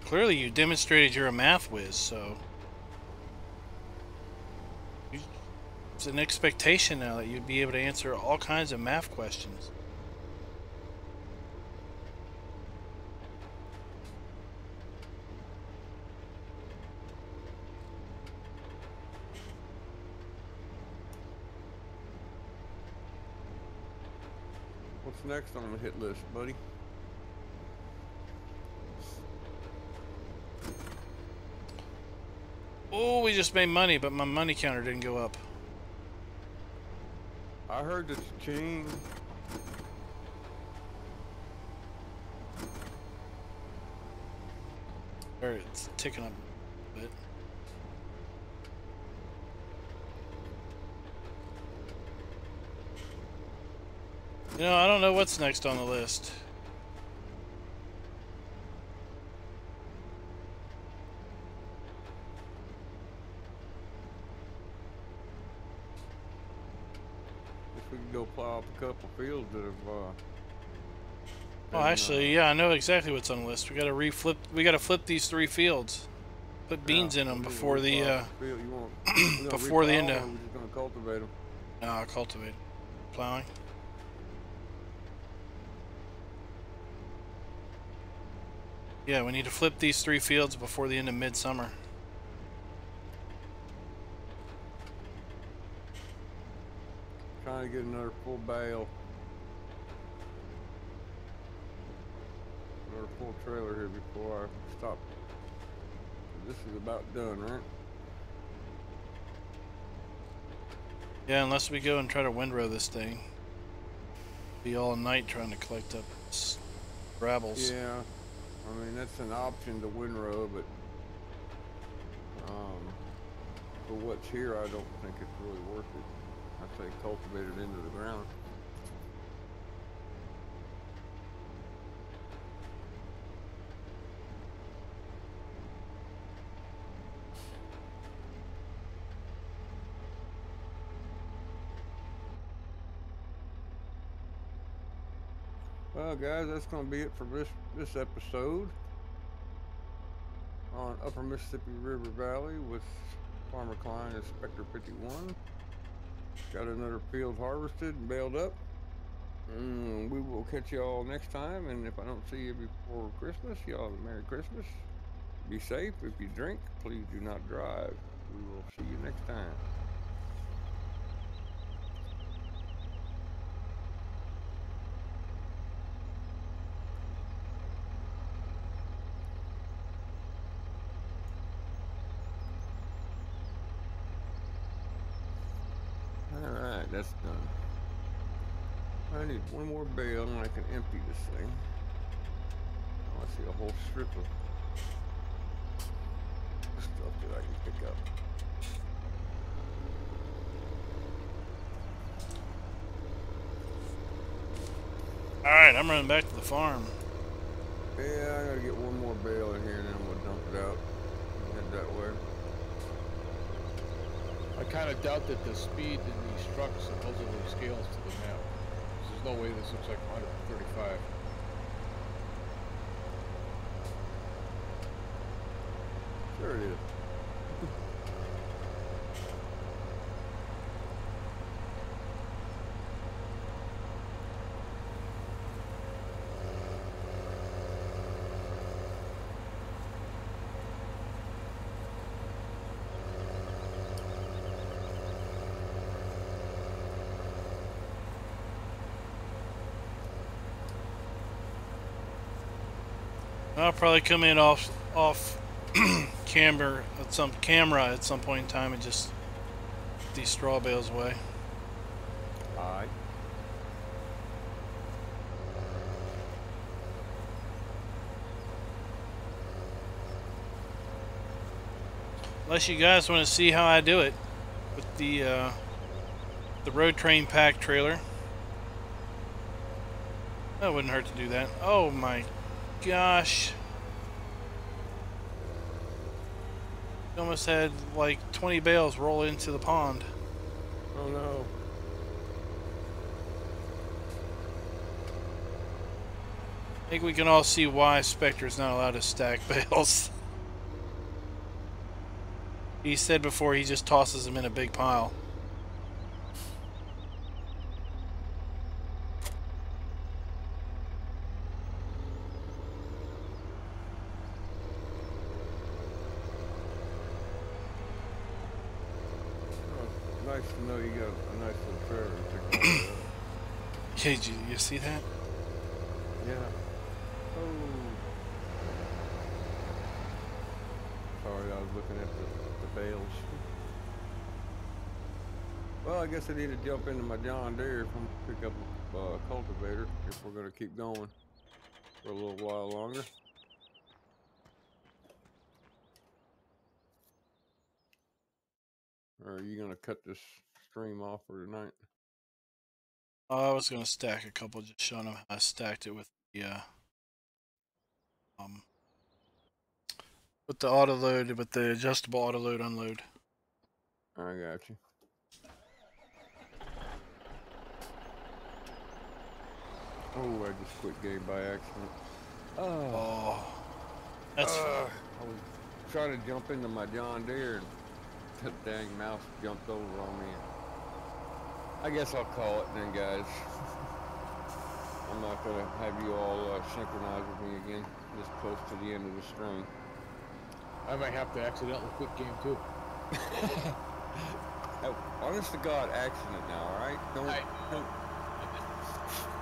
Clearly you demonstrated you're a math whiz, so it's an expectation now that you'd be able to answer all kinds of math questions. What's next on the hit list, buddy? Oh, we just made money, but my money counter didn't go up. I heard that the chain. Or it's ticking up a bit. You know, I don't know what's next on the list. Guess we could go plow up a couple fields that have. Oh, actually, yeah, I know exactly what's on the list. We gotta reflip. We gotta flip these 3 fields. Put beans in them before the before the end of. We're just gonna cultivate them. No, cultivate. Plowing. Yeah, we need to flip these 3 fields before the end of midsummer. Trying to get another full bale. Another full trailer here before I stop. This is about done, right? Yeah, unless we go and try to windrow this thing. Be all night trying to collect up scrabbles. Yeah. I mean, that's an option to windrow, but for what's here, I don't think it's really worth it. I say cultivate it into the ground. Well, guys, that's going to be it for this episode on Upper Mississippi River Valley with Farmer Klein and Spectre 51. Got another field harvested and baled up. We will catch y'all next time, and if I don't see you before Christmas, y'all have a Merry Christmas. Be safe. If you drink, please do not drive. We will see you next time. Alright, that's done. I need one more bale and I can empty this thing. Oh, I see a whole strip of stuff that I can pick up. Alright, I'm running back to the farm. Yeah, I gotta get one more bale in here and then I'm gonna dump it out. Head that way. I kind of doubt that the speed in these trucks supposedly scales to the map. There's no way this looks like 135. Sure it is. I'll probably come in off camera at some point in time and just get these straw bales away. Aye. Unless you guys want to see how I do it with the road train pack trailer. That wouldn't hurt to do that. Oh my gosh. Almost had like 20 bales roll into the pond. Oh no. I think we can all see why Spectre's not allowed to stack bales. He said before he just tosses them in a big pile. nice to know you got a nice little trailer to pick all that up. Hey, did you see that? Yeah. Oh. Sorry, I was looking at the bales. Well, I guess I need to jump into my John Deere if I'm gonna pick up a cultivator if we're gonna keep going for a little while longer. Or are you gonna cut this stream off for tonight? I was gonna stack a couple, just showing them how I stacked it with the auto load, with the adjustable auto load unload. I got you. Oh, I just quit game by accident. Oh, that's I was trying to jump into my John Deere and that dang mouse jumped over on me. I guess I'll call it then, guys. I'm not gonna have you all synchronize with me again this close to the end of the stream. I might have to accidentally quit game too. Honest to God accident now, all right? Don't.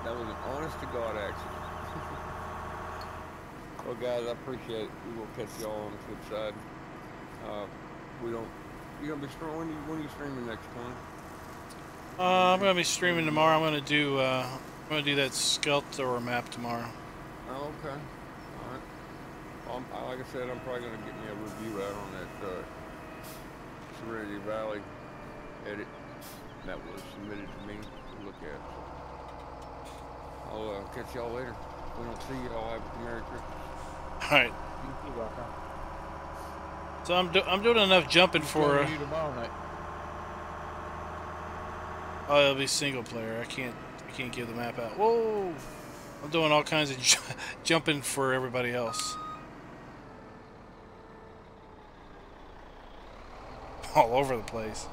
That was an honest to God accident. Well, guys, I appreciate it. We will catch y'all on the flip side. You gonna be streaming? When are you streaming next time? I'm gonna be streaming tomorrow. I'm gonna do that Skeltor map tomorrow. Oh, okay. All right. Like I said, I'm probably gonna get me a review out on that Serenity Valley edit that was submitted to me to look at. So I'll catch y'all later. If we don't see you, I'll have a Merry Christmas. All right. So I'm doing enough jumping for. Tomorrow night. Oh, it'll be single player. I can't give the map out. Whoa! I'm doing all kinds of jumping for everybody else. All over the place.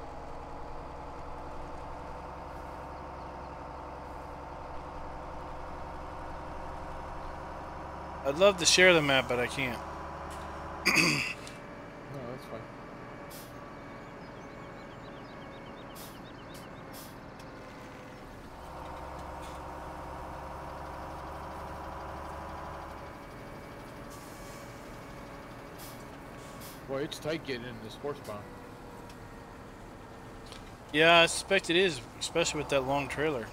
I'd love to share the map, but I can't. No, that's fine. Boy, it's tight getting into the sports barn. Yeah, I suspect it is, especially with that long trailer.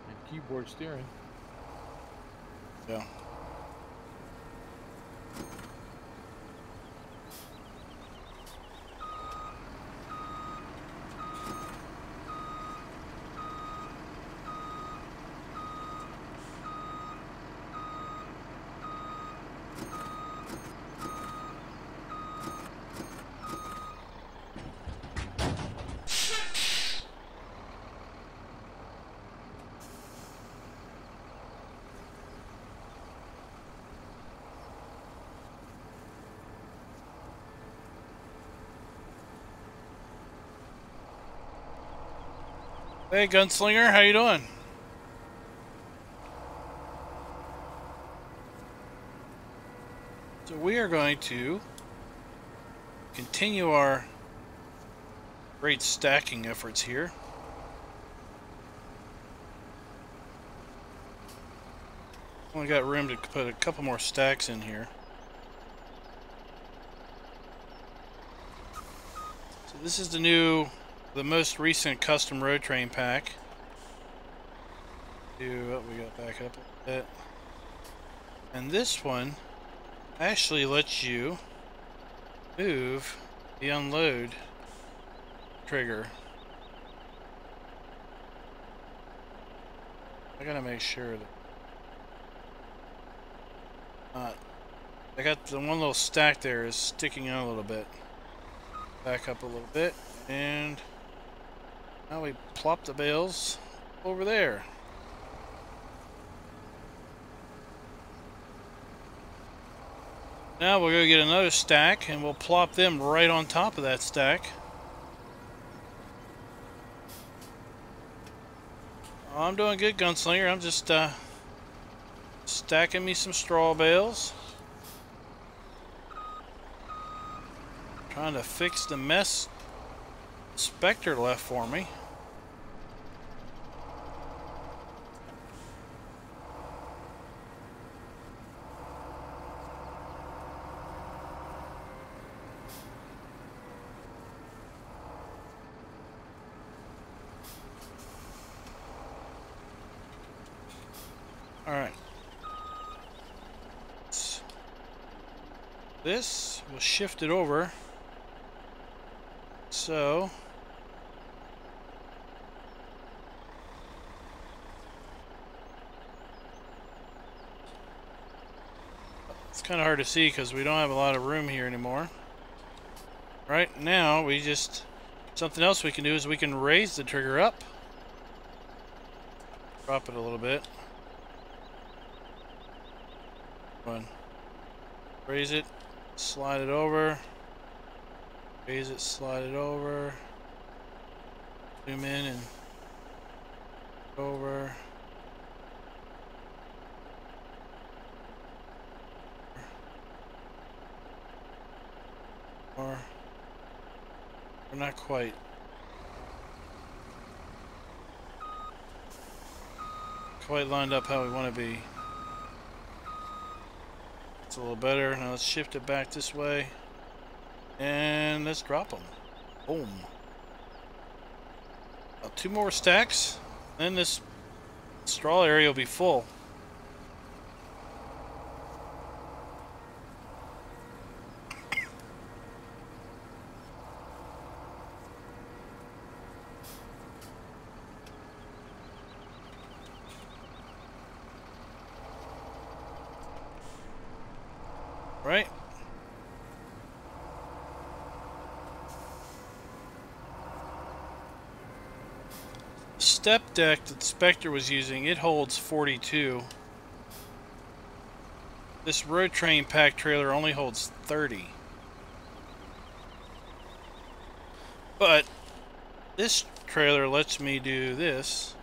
And keyboard steering. Yeah. Hey, Gunslinger, how you doing? So we are going to continue our great stacking efforts here. Only got room to put a couple more stacks in here. So this is the most recent custom road train pack. We got to back up a bit. And this one actually lets you move the unload trigger. I gotta make sure that I got the one little stack there is sticking out a little bit. Back up a little bit, and now we plop the bales over there. Now we'll go get another stack and we'll plop them right on top of that stack. Well, I'm doing good, Gunslinger. I'm just stacking me some straw bales. Trying to fix the mess Spectre left for me. Alright. This will shift it over. So it's kind of hard to see because we don't have a lot of room here anymore. Right now, something else we can do is we can raise the trigger up. Drop it a little bit. One. Raise it, slide it over. Raise it, slide it over. Zoom in and over. Or not quite. Quite lined up how we want to be. It's a little better. Now let's shift it back this way. And let's drop them. Boom. Now 2 more stacks. Then this straw area will be full. Right? Step deck that Spectre was using, it holds 42. This road train pack trailer only holds 30. But this trailer lets me do this,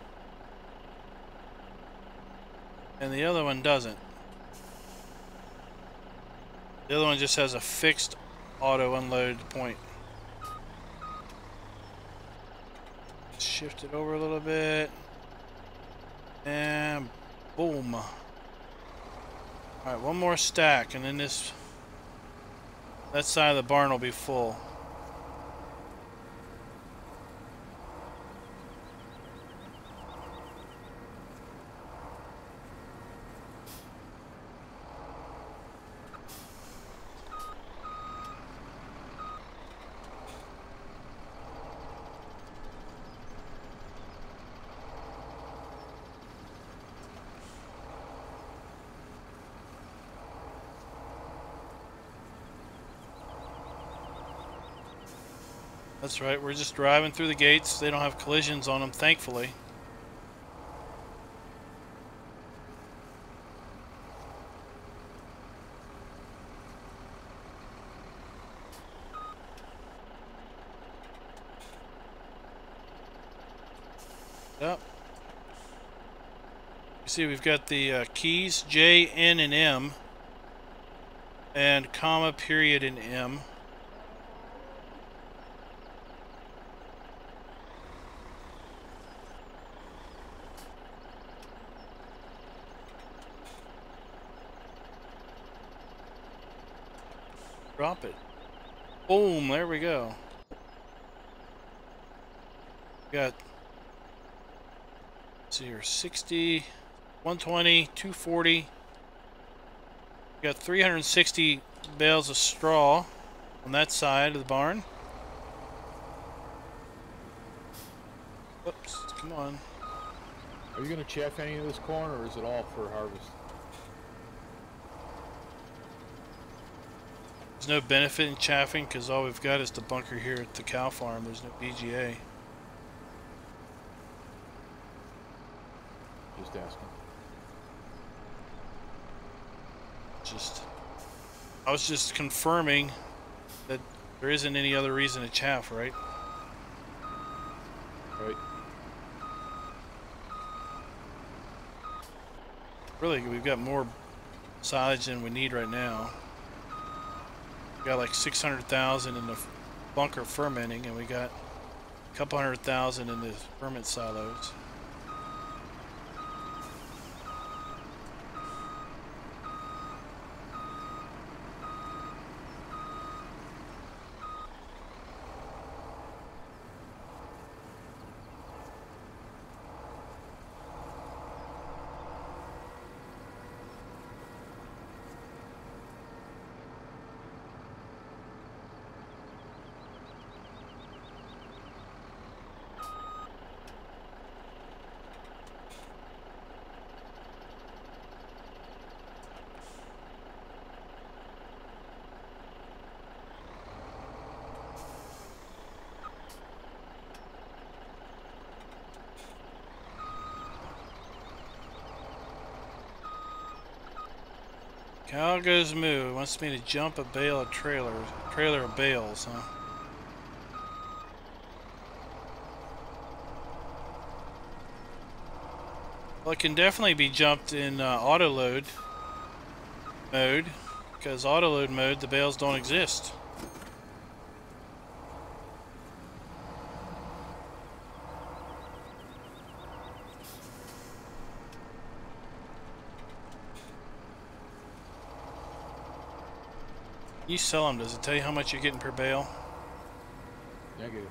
and the other one doesn't. The other one just has a fixed auto unload point. Shift it over a little bit. And boom. Alright, one more stack and then that side of the barn will be full. That's right, we're just driving through the gates. They don't have collisions on them, thankfully. Yep. You see we've got the keys J, N, and M, and comma, period, and M. Drop it. Boom, there we go. Got, let's see here, 60, 120, 240. Got 360 bales of straw on that side of the barn. Whoops, come on. Are you going to chaff any of this corn, or is it all for harvest? There's no benefit in chaffing because all we've got is the bunker here at the cow farm. There's no BGA. Just asking. I was just confirming that there isn't any other reason to chaff, right? Right. Really, we've got more silage than we need right now. We got like 600,000 in the bunker fermenting, and we got a couple 100,000 in the ferment silos. Cow goes moo. Wants me to jump a bale of trailer of bales, huh? Well, it can definitely be jumped in auto load mode, because auto load mode the bales don't exist. You sell them, does it tell you how much you're getting per bale? Negative.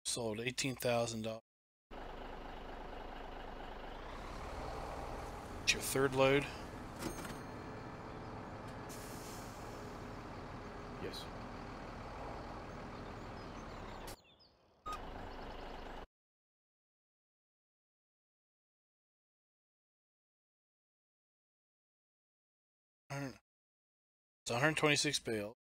Sold $18,000. It's your third load. Yes. It's 126 bales.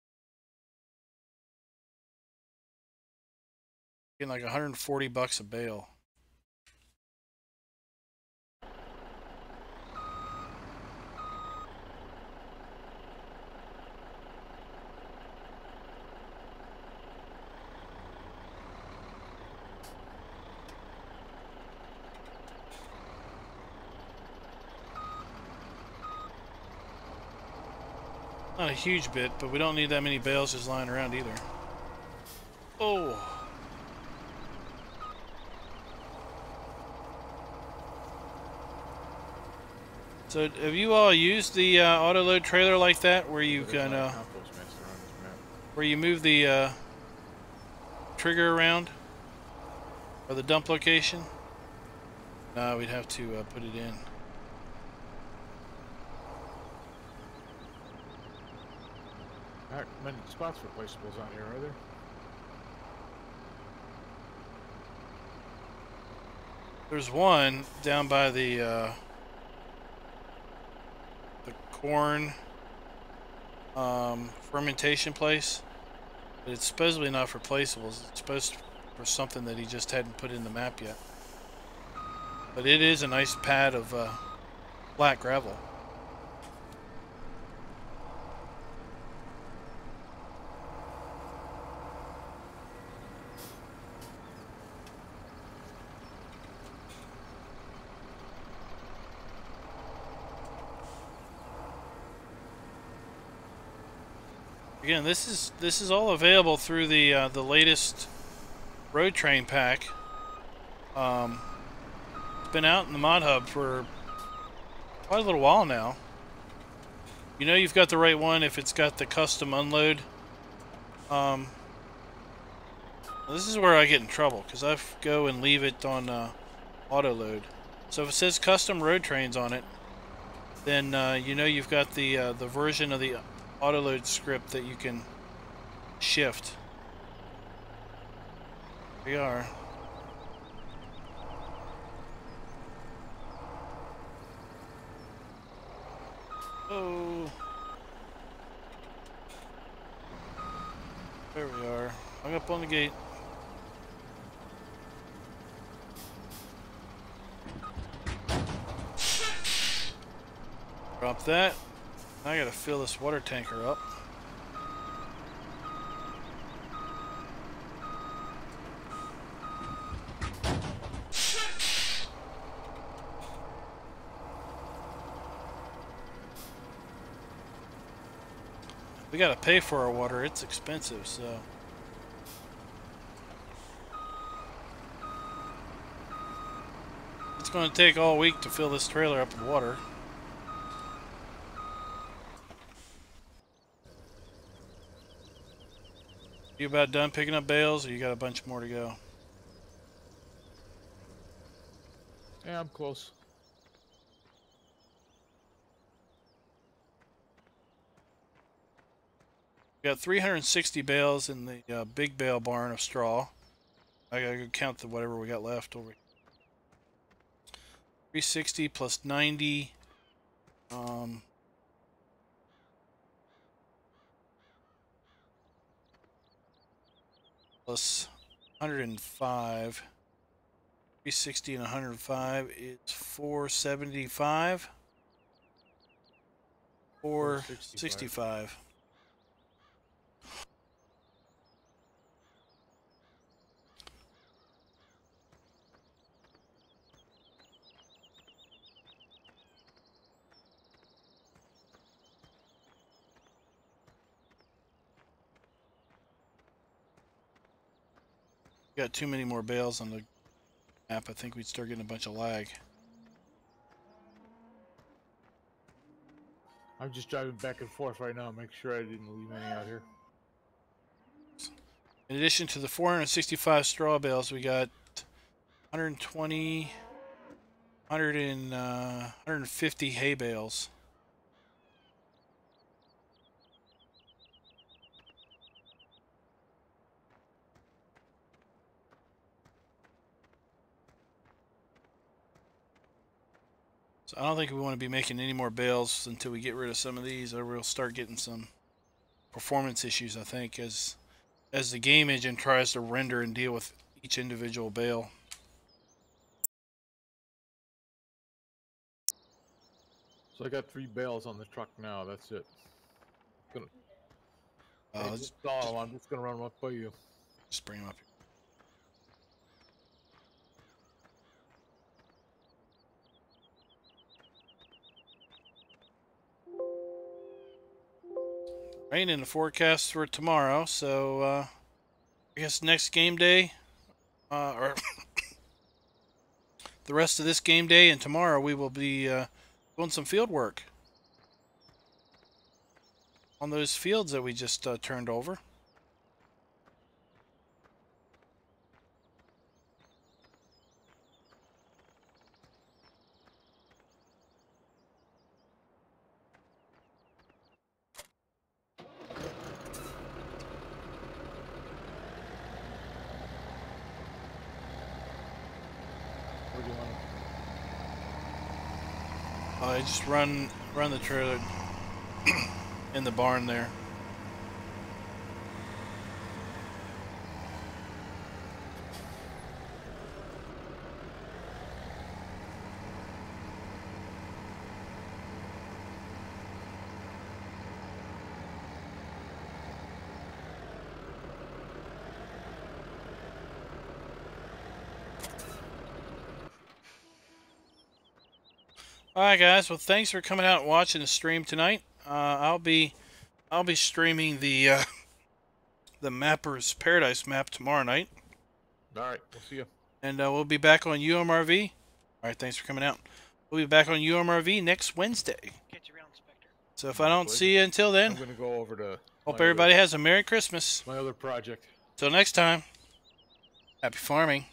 Getting like $140 a bale. Not a huge bit, but we don't need that many bales just lying around either. Oh. So have you all used the auto load trailer like that, where you can where you move the trigger around or the dump location? No, we'd have to put it in. Not many spots for placeables on here, are there? There's one down by the corn fermentation place, but it's supposedly not for placeables. It's supposed to for something that he just hadn't put in the map yet. But it is a nice pad of black gravel. Again, this is all available through the latest road train pack. It's been out in the mod hub for quite a little while now. You know you've got the right one if it's got the custom unload. This is where I get in trouble because I go and leave it on auto load. So if it says custom road trains on it, then you know you've got the version of the autoload script that you can shift. Here we are. Oh. There we are. Hung up on the gate. Drop that. I gotta fill this water tanker up. We gotta pay for our water. It's expensive, so. It's gonna take all week to fill this trailer up with water. You about done picking up bales, or you got a bunch more to go? Yeah, I'm close. We got 360 bales in the big bale barn of straw. I gotta go count the whatever we got left over here. 360 plus 90. Plus 105. 360 and 105 is 475. 465. Got too many more bales on the map. I think we'd start getting a bunch of lag. I'm just driving back and forth right now, make sure I didn't leave any out here. In addition to the 465 straw bales, we got 120, 150 hay bales. So I don't think we want to be making any more bales until we get rid of some of these, or we'll start getting some performance issues, I think, as the game engine tries to render and deal with each individual bale. So I got 3 bales on the truck now, that's it. I'm just gonna run them up by you. Just bring them up here. Rain in the forecast for tomorrow, so I guess next game day, or the rest of this game day and tomorrow, we will be doing some field work on those fields that we just turned over. Where do you want I just run the trailer in the barn there. Alright guys, well thanks for coming out and watching the stream tonight. I'll be streaming the Mapper's Paradise map tomorrow night. Alright, we'll see you. And we'll be back on UMRV. Alright, thanks for coming out. We'll be back on UMRV next Wednesday. Catch you around, Spectre. So if I don't see you until then, I'm gonna go over to hope everybody has a Merry Christmas. my other project. Till next time, happy farming.